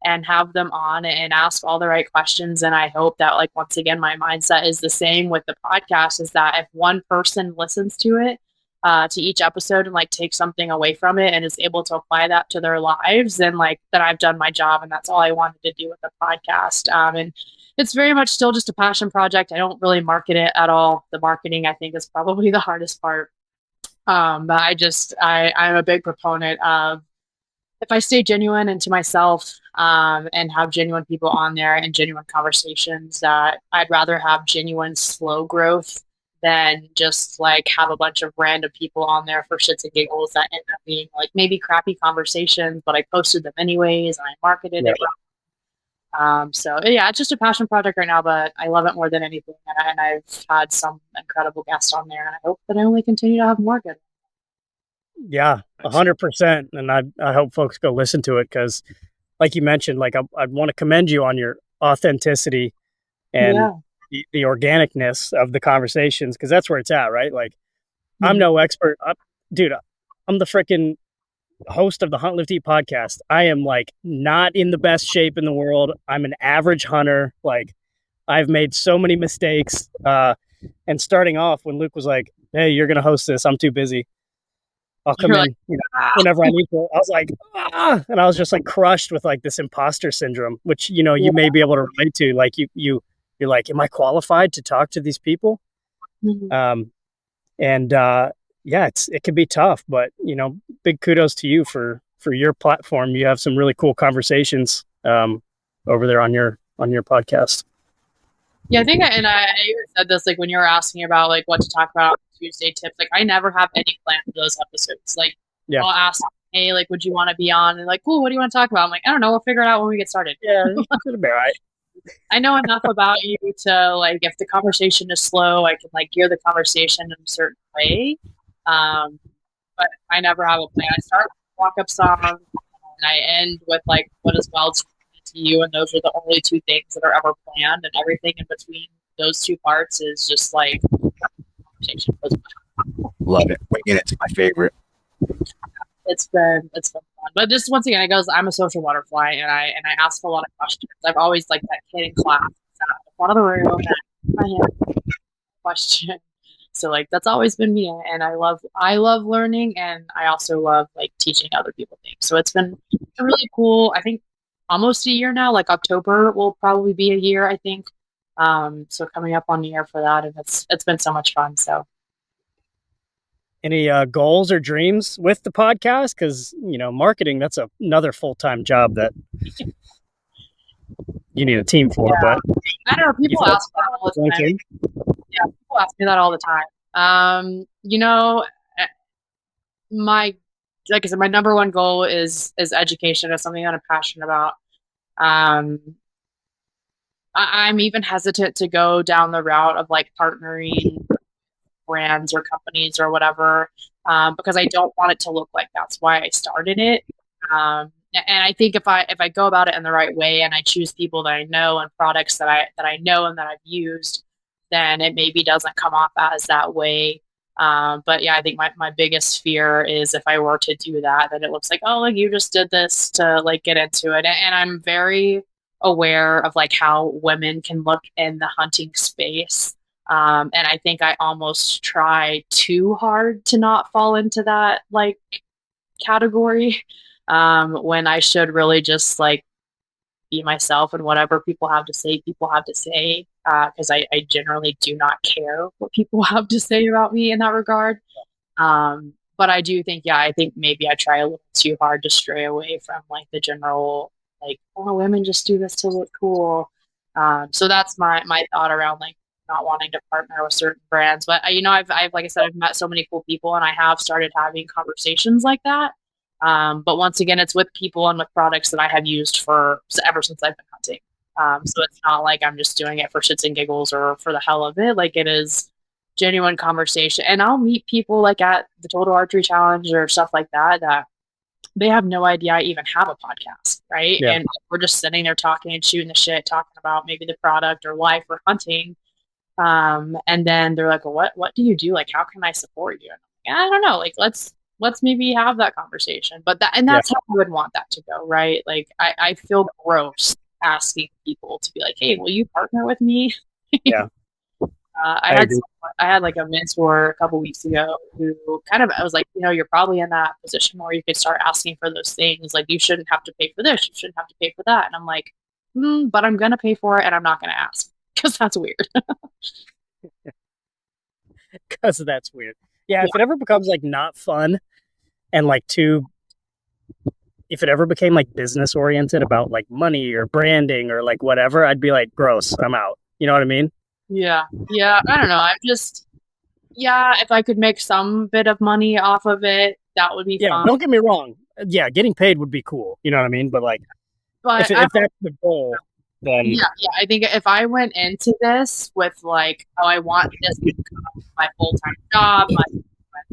and have them on and ask all the right questions. And I hope that, like, once again, my mindset is the same with the podcast, is that if one person listens to it, to each episode and like take something away from it and is able to apply that to their lives, then I've done my job, and that's all I wanted to do with the podcast. And it's very much still just a passion project. I don't really market it at all. The marketing, I think, is probably the hardest part. But I'm a big proponent of, if I stay genuine and to myself, and have genuine people on there and genuine conversations, that I'd rather have genuine slow growth than just like have a bunch of random people on there for shits and giggles that end up being like maybe crappy conversations, but I posted them anyways and I marketed it. So yeah, it's just a passion project right now, but I love it more than anything. And I've had some incredible guests on there, and I hope that I only continue to have more good. Yeah, 100%. And I hope folks go listen to it, because like you mentioned, like I'd want to commend you on your authenticity and the organicness of the conversations, because that's where it's at, right? Like, I'm no expert. Dude, I'm the freaking host of the Hunt Lift Eat podcast. I am like not in the best shape in the world. I'm an average hunter. Like, I've made so many mistakes. And starting off, when Luke was like, "Hey, you're gonna host this," I'm too busy. I'll come in whenever I need to. I was like, and I was just like crushed with like this imposter syndrome, which, you may be able to relate to. Like you're like, am I qualified to talk to these people? It can be tough, but big kudos to you for your platform. You have some really cool conversations over there on your podcast. Yeah, I think I even said this, like, when you were asking about like what to talk about on Tuesday tips, like I never have any plan for those episodes. Like, I'll ask, hey, like, would you want to be on? And like, cool, what do you want to talk about? I'm like, I don't know, we'll figure it out when we get started. Yeah, it'll be all right. I know enough about you to, like, if the conversation is slow, I can like gear the conversation in a certain way. But I never have a plan. I start with walk-up songs and I end with like what is well to you, and those are the only two things that are ever planned, and everything in between those two parts is just like conversation. Love it. It's my favorite. It's been fun. But just once again, it goes, I'm a social butterfly, and I ask a lot of questions. I've always like that kid in class at the front of the room and I have a question. So like that's always been me, and I love learning, and I also love like teaching other people things. So it's been really cool. I think almost a year now. Like October will probably be a year, I think. So coming up on the year for that, and it's been so much fun. So, any goals or dreams with the podcast? Because marketing, that's another full-time job that you need a team for. Yeah. But I don't know. People ask that all the time. Yeah, people ask me that all the time. Like I said, my number one goal is education. It's something that I'm passionate about. I'm even hesitant to go down the route of like partnering brands or companies or whatever, because I don't want it to look like that's why I started it. And I think if I go about it in the right way and I choose people that I know and products that I know and that I've used, then it maybe doesn't come off as that way. But yeah, I think my biggest fear is if I were to do that, then it looks like, oh, like you just did this to like get into it. And I'm very aware of like how women can look in the hunting space. And I think I almost try too hard to not fall into that like category, when I should really just like be myself, and whatever people have to say, because I generally do not care what people have to say about me in that regard. But I do think, yeah, I think maybe I try a little too hard to stray away from like the general, like, oh, women just do this to look cool. So that's my thought around like not wanting to partner with certain brands. But I've like I said, I've met so many cool people, and I have started having conversations like that. But once again, it's with people and with products that I have used for ever since I've been hunting. So it's not like I'm just doing it for shits and giggles or for the hell of it. Like, it is genuine conversation. And I'll meet people like at the Total Archery Challenge or stuff like that they have no idea I even have a podcast, right? Yeah. And we're just sitting there talking and shooting the shit, talking about maybe the product or life or hunting. And then they're like, well, what do you do? Like, how can I support you? And I'm like, I don't know. Like, let's maybe have that conversation. But that's how I would want that to go, right? Like, I feel gross asking people to be like, hey, will you partner with me? Yeah. I had like a mentor a couple weeks ago who I was like, you're probably in that position where you could start asking for those things. Like, you shouldn't have to pay for this. You shouldn't have to pay for that. And I'm like, but I'm going to pay for it, and I'm not going to ask, because that's weird. Because that's weird. Yeah, if it ever becomes like not fun and like if it ever became like business oriented about like money or branding or like whatever, I'd be like, gross, I'm out. You know what I mean? Yeah. I don't know. I'm just, if I could make some bit of money off of it, that would be fun. Don't get me wrong. Yeah, getting paid would be cool. You know what I mean? But like, if that's the goal, then I think if I went into this with like, oh, I want this to become my full-time job, my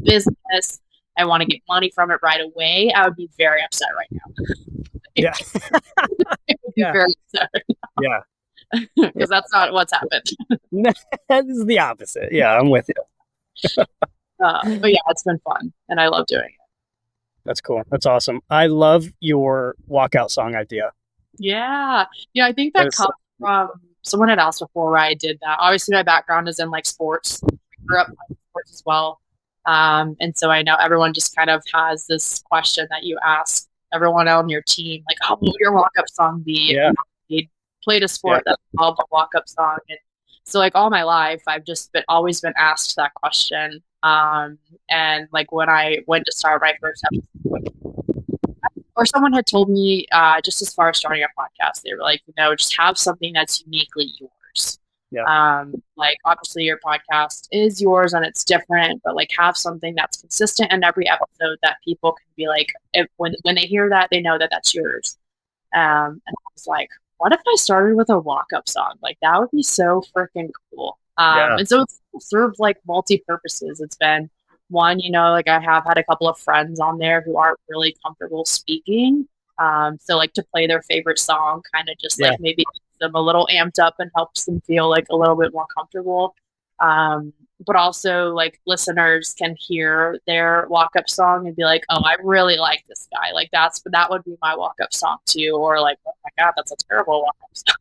business, I want to get money from it right away, I would be very upset right now. Yeah. I would be very upset right now. Yeah. Because that's not what's happened. That is the opposite. Yeah, I'm with you. But yeah, it's been fun, and I love doing it. That's cool. That's awesome. I love your walkout song idea. Yeah, I think that comes from someone had asked before why I did that. Obviously, my background is in like sports. I grew up in sports as well, and so I know everyone just kind of has this question that you ask everyone on your team, like, "Oh, what would your walk-up song be?" Yeah. Played a sport that's called a walk-up song, and so like all my life I've just always been asked that question, and like when I went to start my first episode, or someone had told me just as far as starting a podcast, they were like, just have something that's uniquely yours. Like, obviously your podcast is yours and it's different, but like have something that's consistent in every episode that people can be like, when they hear that, they know that that's yours. And I was like, what if I started with a walk-up song? Like, that would be so freaking cool. And so it's served like multi-purposes. It's been one, like I have had a couple of friends on there who aren't really comfortable speaking. So like to play their favorite song kind of just like maybe gets them a little amped up and helps them feel like a little bit more comfortable. But also like listeners can hear their walk-up song and be like, oh, I really like this guy. Like that would be my walk-up song too. Or like, oh my God, that's a terrible walk-up song.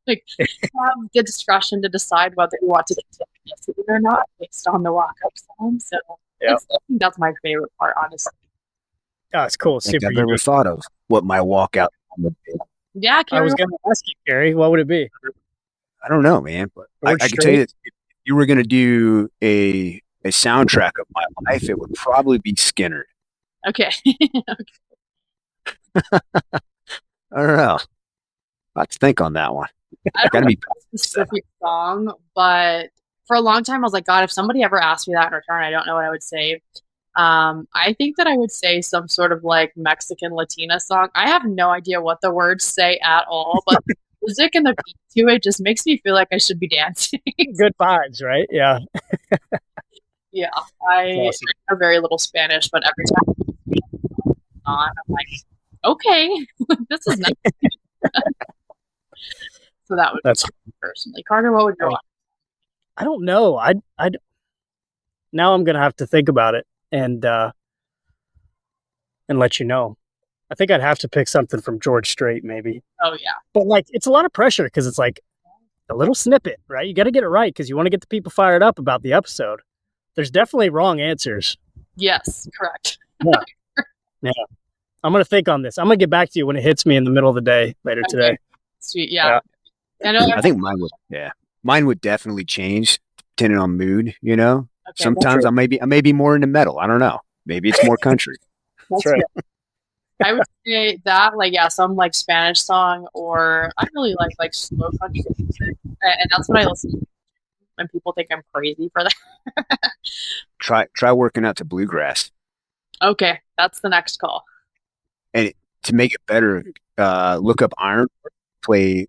Like, have the discretion to decide whether you want to continue listening or not based on the walk-up song. So I think that's my favorite part, honestly. Oh, it's cool. I think I've never thought of what my walkout would be. Yeah, I was going to ask you, Kerri, what would it be? I don't know, man, but I can tell you that if you were going to do a soundtrack of my life, it would probably be Skinner. Okay. I don't know. I'll have to think on that one. I don't know a specific song, but for a long time I was like, God, if somebody ever asked me that in return, I don't know what I would say. I think that I would say some sort of like Mexican Latina song. I have no idea what the words say at all, but the music and the beat to it just makes me feel like I should be dancing. Good vibes, right? Yeah. Yeah. I know very little Spanish, but every time I'm like, okay, this is nice. So that would be personally. Carter, what would you want? I don't know. Now I'm gonna have to think about it and let you know. I think I'd have to pick something from George Strait, maybe. Oh yeah. But like, it's a lot of pressure because it's like a little snippet, right? You got to get it right because you want to get the people fired up about the episode. There's definitely wrong answers. Yes, correct. Yeah. Yeah. I'm going to think on this. I'm going to get back to you when it hits me in the middle of the day later today. Sweet. Yeah. I know. I think mine would definitely change depending on mood, you know. Okay, Sometimes I may be more into metal. I don't know. Maybe it's more country. That's right. I would say that, like, yeah, some like Spanish song, or I really like slow country music, and that's what I listen to. And people think I'm crazy for that. Try working out to bluegrass. Okay, that's the next call. And to make it better, look up Iron, play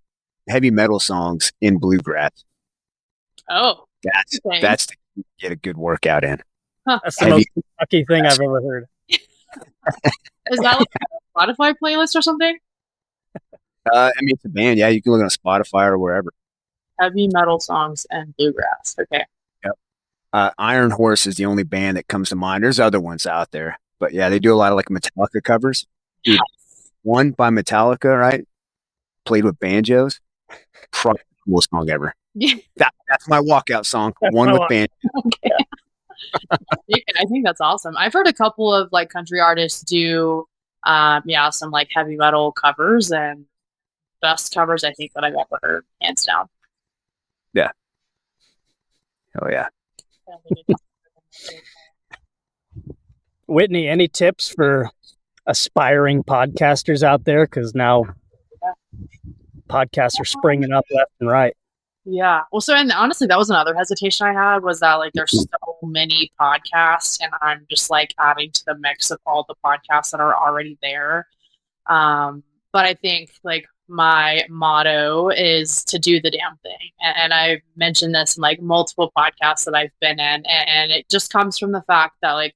heavy metal songs in bluegrass. Oh, That's to get a good workout in. Huh. That's the most lucky thing I've ever heard. Is that like a Spotify playlist or something? I mean, it's a band. Yeah, you can look on Spotify or wherever. Heavy metal songs and bluegrass. Okay. Yep. Iron Horse is the only band that comes to mind. There's other ones out there, but yeah, they do a lot of like Metallica covers. Dude, one by Metallica, right? Played with banjos. Probably the coolest song ever. That's my walkout song. One with banjo. Okay. I think that's awesome. I've heard a couple of like country artists do some like heavy metal covers, and best covers I think that I've ever heard, hands down. Yeah. Oh yeah. Whitney, any tips for aspiring podcasters out there? Because now podcasts are springing up left and right. Yeah. Well, so, and honestly, that was another hesitation I had, was that like there's so many podcasts, and I'm just like adding to the mix of all the podcasts that are already there. But I think like my motto is to do the damn thing. And I've mentioned this in like multiple podcasts that I've been in. And it just comes from the fact that like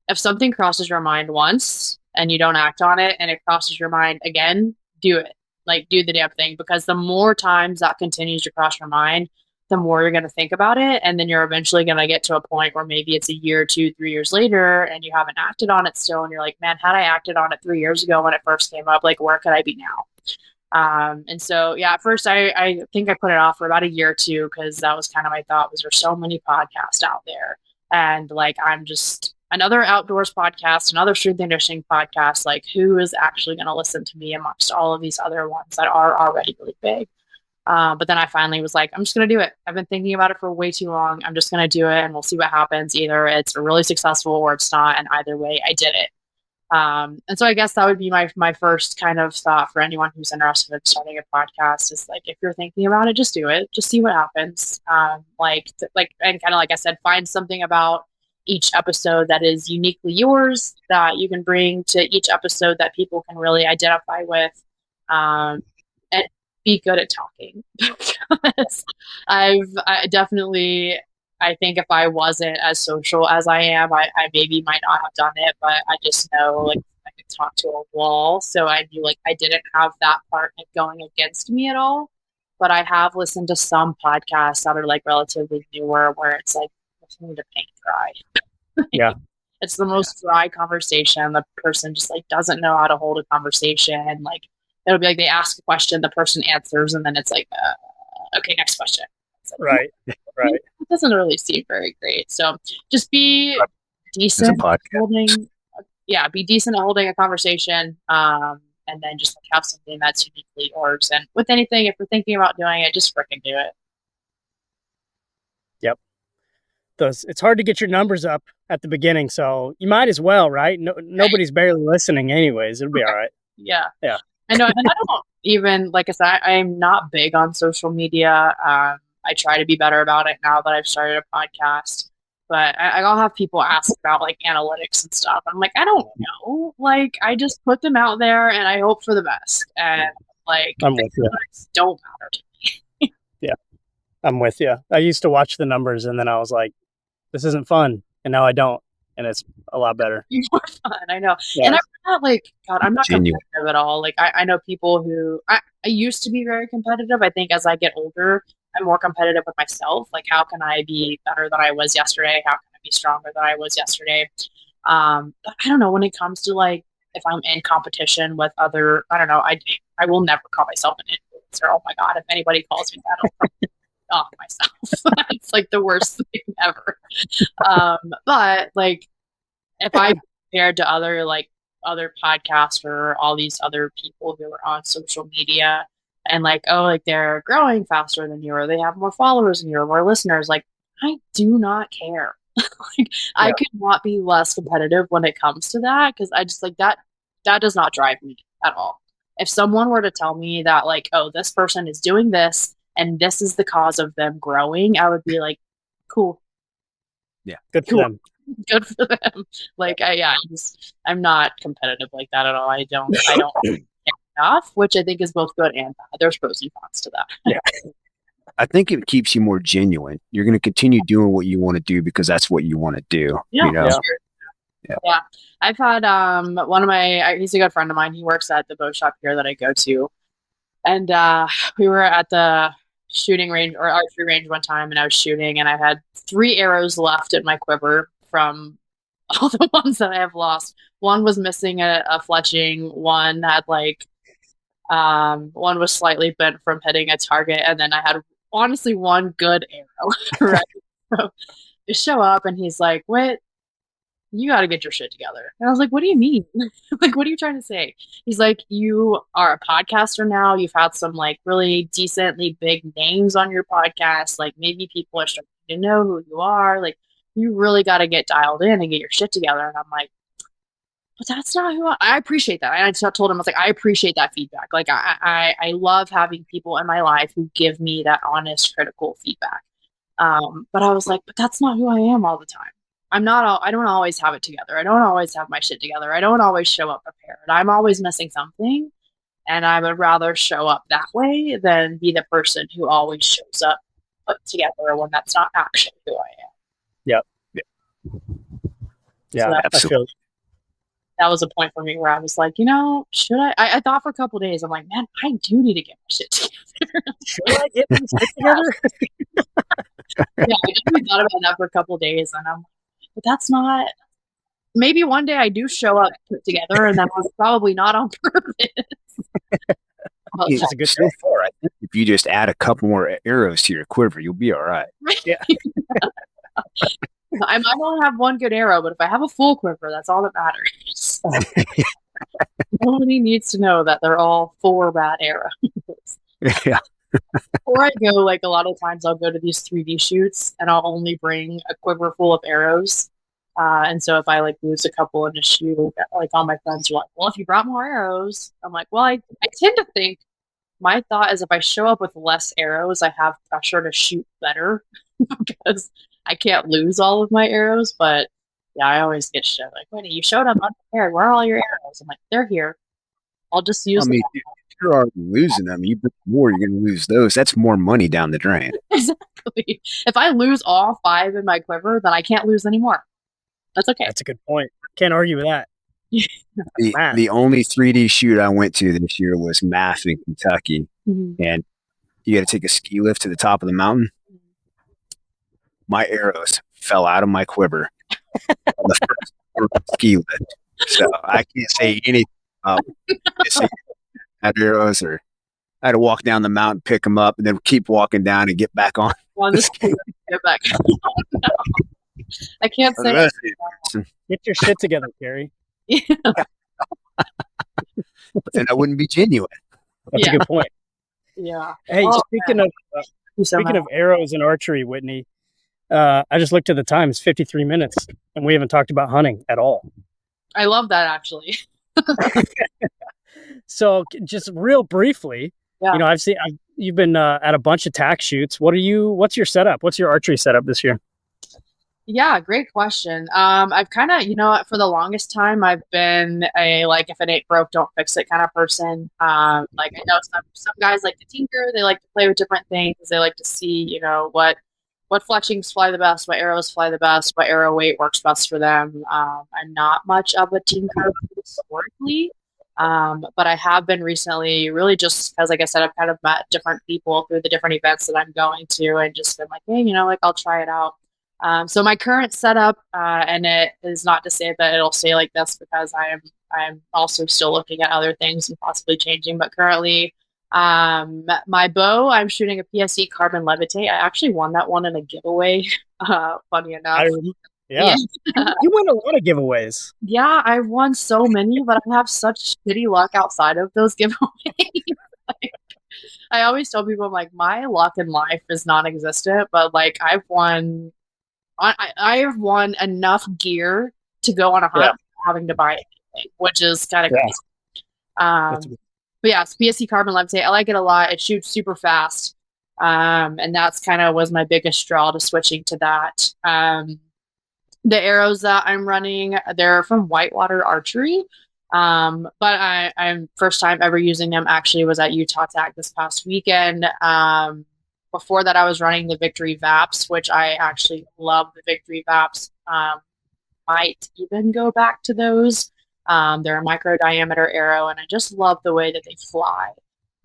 if something crosses your mind once and you don't act on it, and it crosses your mind again, do it. Like, do the damn thing, because the more times that continues to cross your mind, the more you're going to think about it. And then you're eventually going to get to a point where maybe it's a year, 2, 3 years later, and you haven't acted on it still. And you're like, man, had I acted on it 3 years ago when it first came up, like, where could I be now? And so, yeah, at first I think I put it off for about a year or two, because that was kind of my thought, was there's so many podcasts out there. And like, I'm just another outdoors podcast, another strength and conditioning podcast. Like, who is actually going to listen to me amongst all of these other ones that are already really big? But then I finally was like, I'm just going to do it. I've been thinking about it for way too long. I'm just going to do it, and we'll see what happens. Either it's really successful or it's not. And either way, I did it. And so I guess that would be my first kind of thought for anyone who's interested in starting a podcast, is like, if you're thinking about it, just do it. Just see what happens. And kind of like I said, find something about each episode that is uniquely yours, that you can bring to each episode that people can really identify with, and be good at talking. Because I definitely, I think if I wasn't as social as I am, I maybe might not have done it, but I just know like I could talk to a wall. So I knew like I didn't have that part going against me at all. But I have listened to some podcasts that are like relatively newer, where it's like listening to paint dry. Yeah. It's the most dry conversation. The person just like doesn't know how to hold a conversation. Like, it'll be like they ask a question, the person answers, and then it's like, okay, next question. Like, right. It doesn't really seem very great. So just be decent at holding a conversation, and then just like have something that's uniquely yours. And with anything, if you're thinking about doing it, just freaking do it. Yep. It's hard to get your numbers up at the beginning, so you might as well, right? Nobody's barely listening anyways. It'll be all right. Yeah. I know. And I don't even, like I said, I'm not big on social media. I try to be better about it now that I've started a podcast. But I'll have people ask about like analytics and stuff. I'm like, I don't know. Like, I just put them out there and I hope for the best. And like, analytics don't matter to me. Yeah, I'm with you. I used to watch the numbers, and then I was like, this isn't fun. And now I don't. And it's a lot better. More fun, I know. Yeah. And I'm not like, God, I'm not competitive at all. Like, I know people who, I used to be very competitive. I think as I get older, I'm more competitive with myself. Like, how can I be better than I was yesterday? How can I be stronger than I was yesterday? But I don't know, when it comes to like, if I'm in competition with other, I don't know, I will never call myself an influencer. Oh my God, if anybody calls me that, I'll off myself. It's like the worst thing ever. But like, if I compared to other like other podcasts or all these other people who are on social media and like, oh, like they're growing faster than you or they have more followers than you or more listeners. Like, I do not care. Like, I could not be less competitive when it comes to that because I just like that does not drive me at all. If someone were to tell me that like, oh, this person is doing this and this is the cause of them growing, I would be like, cool. Yeah. Good for them. Good for them. Like I'm not competitive like that at all. I don't care enough, which I think is both good and bad. There's pros and cons to that. Yeah. I think it keeps you more genuine. You're going to continue doing what you want to do because that's what you want to do. Yeah, you know? Yeah. I've had one of he's a good friend of mine. He works at the bow shop here that I go to. And we were at the shooting range or archery range one time and I was shooting and I had 3 arrows left in my quiver from all the ones that I have lost. One was missing a fletching, one had like one was slightly bent from hitting a target, and then I had honestly one good arrow. Right. So I show up and he's like, "What? You got to get your shit together." And I was like, "What do you mean? Like, what are you trying to say?" He's like, "You are a podcaster now. You've had some like really decently big names on your podcast. Like maybe people are starting to know who you are. Like you really got to get dialed in and get your shit together." And I'm like, but that's not who I appreciate that. And I just told him, I was like, I appreciate that feedback. Like I love having people in my life who give me that honest, critical feedback. But I was like, but that's not who I am all the time. I don't always have it together. I don't always have my shit together. I don't always show up prepared. I'm always missing something. And I would rather show up that way than be the person who always shows up put together when that's not actually who I am. Yep. Yeah. So I feel that was a point for me where I was like, should I thought for a couple of days, I'm like, man, I do need to get my shit together. Should I get my shit together? Yeah, I definitely thought about that for a couple of days, and I'm like, but that's not. Maybe one day I do show up put together, and that was probably not on purpose. It's a good so far. I think if you just add a couple more arrows to your quiver, you'll be all right. Yeah. I might only have one good arrow, but if I have a full quiver, that's all that matters. Nobody needs to know that they're all 4 bad arrows. Yeah. Or I go, like a lot of times I'll go to these 3D shoots and I'll only bring a quiver full of arrows. And so if I like lose a couple in a shoot, like all my friends are like, well, if you brought more arrows, I'm like, well, I tend to think my thought is if I show up with less arrows, I have pressure to shoot better because I can't lose all of my arrows. But yeah, I always get shit like, Whitney, you showed up unprepared. Where are all your arrows? I'm like, they're here. I'll just use them. If you're already losing them, you bring more, you're going to lose those. That's more money down the drain. Exactly. If I lose all 5 in my quiver, then I can't lose anymore. That's okay. That's a good point. Can't argue with that. The only 3D shoot I went to this year was Math in Kentucky. Mm-hmm. And you got to take a ski lift to the top of the mountain. My arrows fell out of my quiver on the first ski lift. So I can't say anything about arrows, or I had to walk down the mountain, pick them up, and then keep walking down and get back on. The ski lift, get back. No. I can't say. Get your shit together, Kerri. Yeah. But then I wouldn't be genuine. That's a good point. Yeah. Hey, speaking of arrows and archery, Whitney, I just looked at the time. It's 53 minutes, and we haven't talked about hunting at all. I love that, actually. So, just real briefly, you've been at a bunch of tack shoots. What's your setup? What's your archery setup this year? Yeah, great question. I've kind of, for the longest time, I've been a if it ain't broke, don't fix it kind of person. I know some guys like to tinker. They like to play with different things. They like to see, what fletchings fly the best, what arrows fly the best, what arrow weight works best for them. I'm not much of a tinker historically, but I have been recently, really just because, like I said, I've kind of met different people through the different events that I'm going to, and just been like, hey, I'll try it out. So my current setup, and it is not to say that it'll stay like this because I'm also still looking at other things and possibly changing. But currently, my bow, I'm shooting a PSE Carbon Levitate. I actually won that one in a giveaway. Funny enough, Yeah. You win a lot of giveaways. Yeah, I've won so many, but I have such shitty luck outside of those giveaways. Like, I always tell people, I'm like, my luck in life is non-existent, but like I have won enough gear to go on a hunt Yeah. without having to buy anything, which is kind of Yeah. crazy. But yeah, it's PSC carbon levitate. I like it a lot. It shoots super fast. And that's kind of was my biggest draw to switching to that. The arrows that I'm running, they're from Whitewater Archery. But I'm first time ever using them actually was at Utah Tech this past weekend. Before that, I was running the Victory Vaps, which I actually love the Victory Vaps. Might even go back to those. They're a micro diameter arrow, and I just love the way that they fly.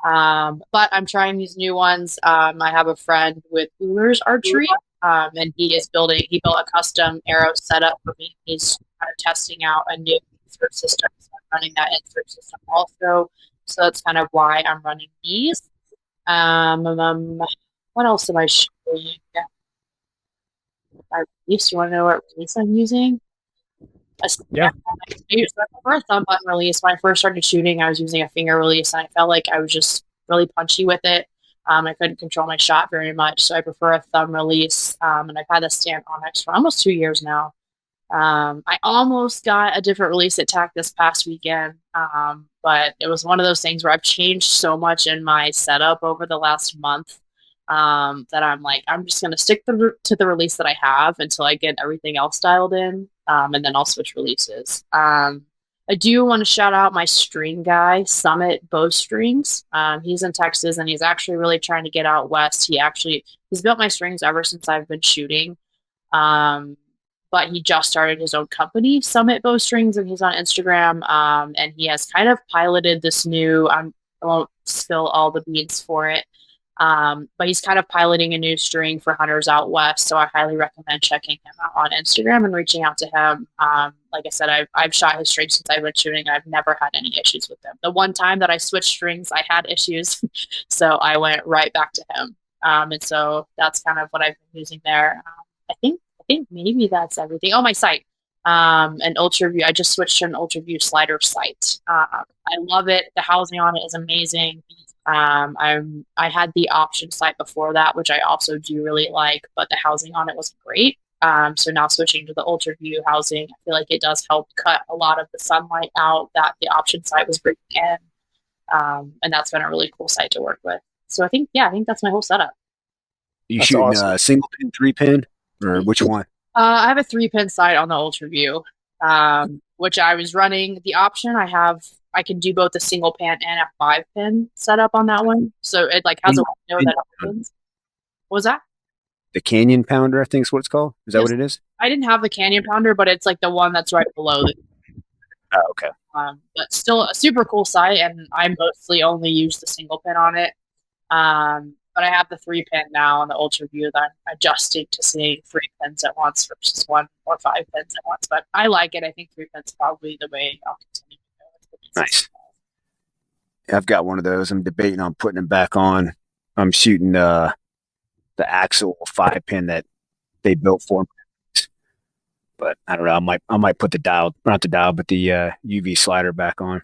But I'm trying these new ones. I have a friend with Ullers Archery, and he built a custom arrow setup for me. He's kind of testing out a new insert system. So I'm running that insert system also. So that's kind of why I'm running these. What else am I showing? My release. You want to know what release I'm using? Yeah. For a thumb button release, when I first started shooting, I was using a finger release, and I felt like I was just really punchy with it. I couldn't control my shot very much, so I prefer a thumb release. And I've had this stand Onyx for almost 2 years now. I almost got a different release at TAC this past weekend, but it was one of those things where I've changed so much in my setup over the last month that I'm like, I'm just going to stick to the release that I have until I get everything else dialed in, and then I'll switch releases. I do want to shout out my string guy, Summit Bowstrings. He's in Texas, and he's actually really trying to get out west. He's built my strings ever since I've been shooting. But he just started his own company, Summit Bowstrings, and he's on Instagram. And he has kind of piloted this new, I won't spill all the beans for it, but he's kind of piloting a new string for hunters out west. So I highly recommend checking him out on Instagram and reaching out to him. Like I said, I've shot his strings since I've been shooting. I've never had any issues with them. The one time that I switched strings, I had issues. So I went right back to him. And so that's kind of what I've been using there. I think maybe that's everything. Oh, my sight. An UltraView. I just switched to an UltraView slider sight. I love it. The housing on it is amazing. I had the option sight before that, which I also do really like, but the housing on it wasn't great. So now switching to the UltraView housing, I feel like it does help cut a lot of the sunlight out that the option sight was bringing in. And that's been a really cool sight to work with. So I think that's my whole setup. You That's shooting awesome. a single pin, 3-pin, or which one? I have a 3-pin sight on the UltraView, which I was running. The option I can do both a single pin and a 5-pin setup on that one. So it like has a window that opens. What was that? The Canyon Pounder, I think is what it's called. Is that what it is? I didn't have the Canyon Pounder, but it's like the one that's right below the. Oh, okay. But still a super cool sight, and I mostly only use the single pin on it. But I have the 3-pin now on the UltraView that I'm adjusting to seeing 3 pins at once versus 1 or 5 pins at once. But I like it. I think 3 pins is probably the way I'll continue to go. Nice. I've got one of those. I'm debating on putting it back on. I'm shooting the Axel 5-pin that they built for me. But I don't know. I might put the dial, not the dial, but the UV slider back on.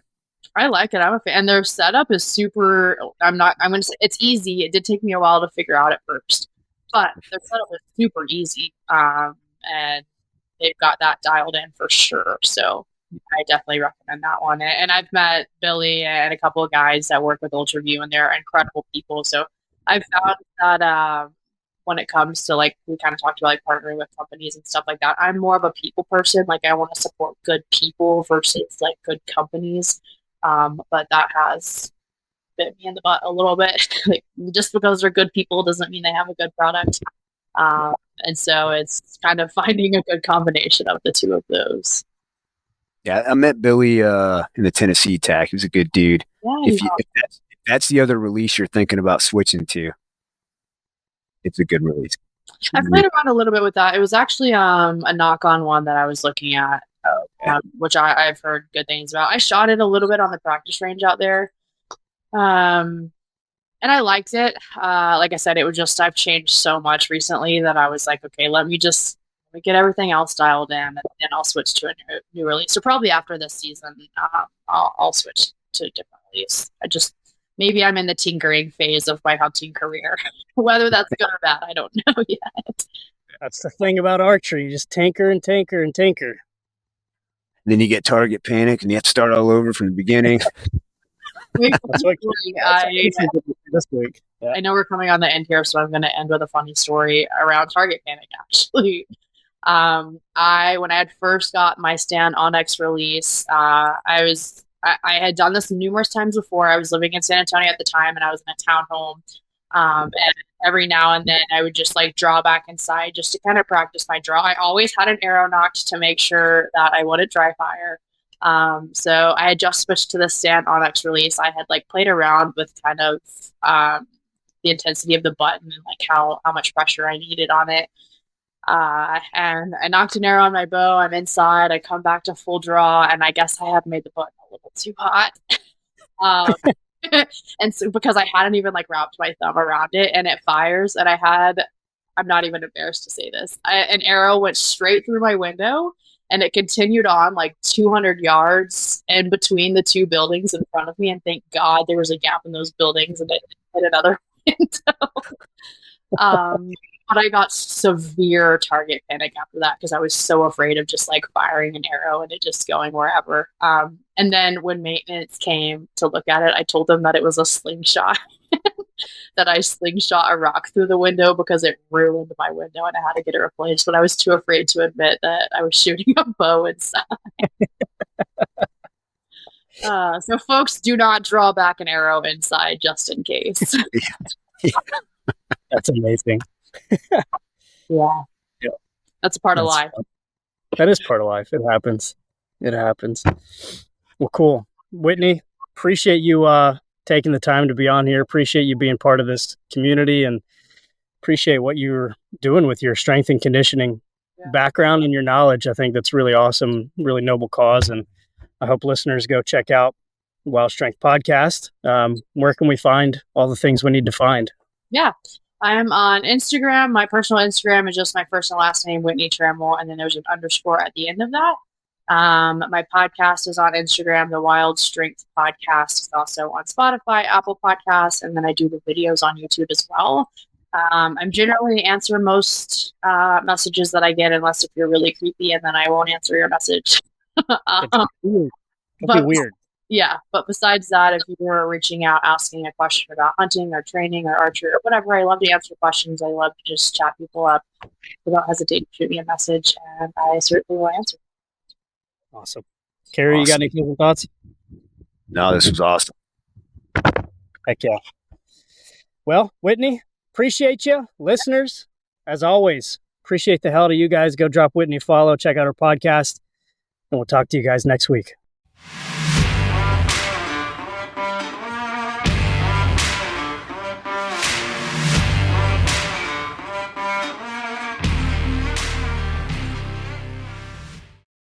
I like it. I'm a fan. And their setup is super. I'm going to say it's easy. It did take me a while to figure out at first, but their setup is super easy. And they've got that dialed in for sure. So I definitely recommend that one. And I've met Billy and a couple of guys that work with UltraView, and they're incredible people. So I've found that when it comes to, like, we kind of talked about like partnering with companies and stuff like that, I'm more of a people person. Like, I want to support good people versus like good companies. But that has bit me in the butt a little bit. Like, just because they're good people doesn't mean they have a good product. And so it's kind of finding a good combination of the two of those. Yeah, I met Billy in the Tennessee TAC. He was a good dude. Yeah, If that's the other release you're thinking about switching to, it's a good release. I played around a little bit with that. It was actually a knock-on one that I was looking at. Okay. Which I've heard good things about. I shot it a little bit on the practice range out there. And I liked it. Like I said, it was just, I've changed so much recently that I was like, okay, let me just We get everything else dialed in, and then I'll switch to a new release. So probably after this season, I'll switch to a different release. Maybe I'm in the tinkering phase of my hunting career. Whether that's good or bad, I don't know yet. That's the thing about archery. You just tinker and tinker and tinker. Then you get target panic and you have to start all over from the beginning. That's what this week. Yeah. I know we're coming on the end here, so I'm going to end with a funny story around target panic, actually. When I had first got my stand Onyx release, I had done this numerous times before. I was living in San Antonio at the time, and I was in a townhome. And every now and then I would just like draw back inside just to kind of practice my draw. I always had an arrow nocked to make sure that I wouldn't dry fire. So I had just switched to the stand Onyx release. I had like played around with kind of the intensity of the button and like how much pressure I needed on it. And I knocked an arrow on my bow. I'm inside. I come back to full draw, and I guess I have made the button a little too hot. And so because I hadn't even like wrapped my thumb around it, and it fires, and I'm not even embarrassed to say this, an arrow went straight through my window, and it continued on like 200 yards in between the two buildings in front of me. And thank God there was a gap in those buildings, and it hit another window. But I got severe target panic after that because I was so afraid of just like firing an arrow and it just going wherever. And then when maintenance came to look at it, I told them that it was a slingshot, that I slingshot a rock through the window because it ruined my window and I had to get it replaced. But I was too afraid to admit that I was shooting a bow inside. So folks, do not draw back an arrow inside just in case. That's amazing. Yeah. That's a part of life. That is part of life. It happens. Well, cool. Whitney, appreciate you taking the time to be on here. Appreciate you being part of this community, and appreciate what you're doing with your strength and conditioning background and your knowledge. I think that's really awesome, really noble cause. And I hope listeners go check out Wild Strength Podcast. Where can we find all the things we need to find? Yeah. I'm on Instagram. My personal Instagram is just my first and last name, Whitney Tramel, and then there's an underscore at the end of that. My podcast is on Instagram. The Wild Strength Podcast is also on Spotify, Apple Podcasts, and then I do the videos on YouTube as well. I'm generally answer most messages that I get, unless if you're really creepy, and then I won't answer your message. It'd be weird. Yeah, but besides that, if you were reaching out asking a question about hunting or training or archery or whatever, I love to answer questions. I love to just chat people up. So don't hesitate to shoot me a message, and I certainly will answer. Awesome. Kerri, you got any closing thoughts? No, this was awesome. Heck yeah. Well, Whitney, appreciate you. Listeners, as always, appreciate the hell out of you guys. Go drop Whitney a follow, check out her podcast, and we'll talk to you guys next week.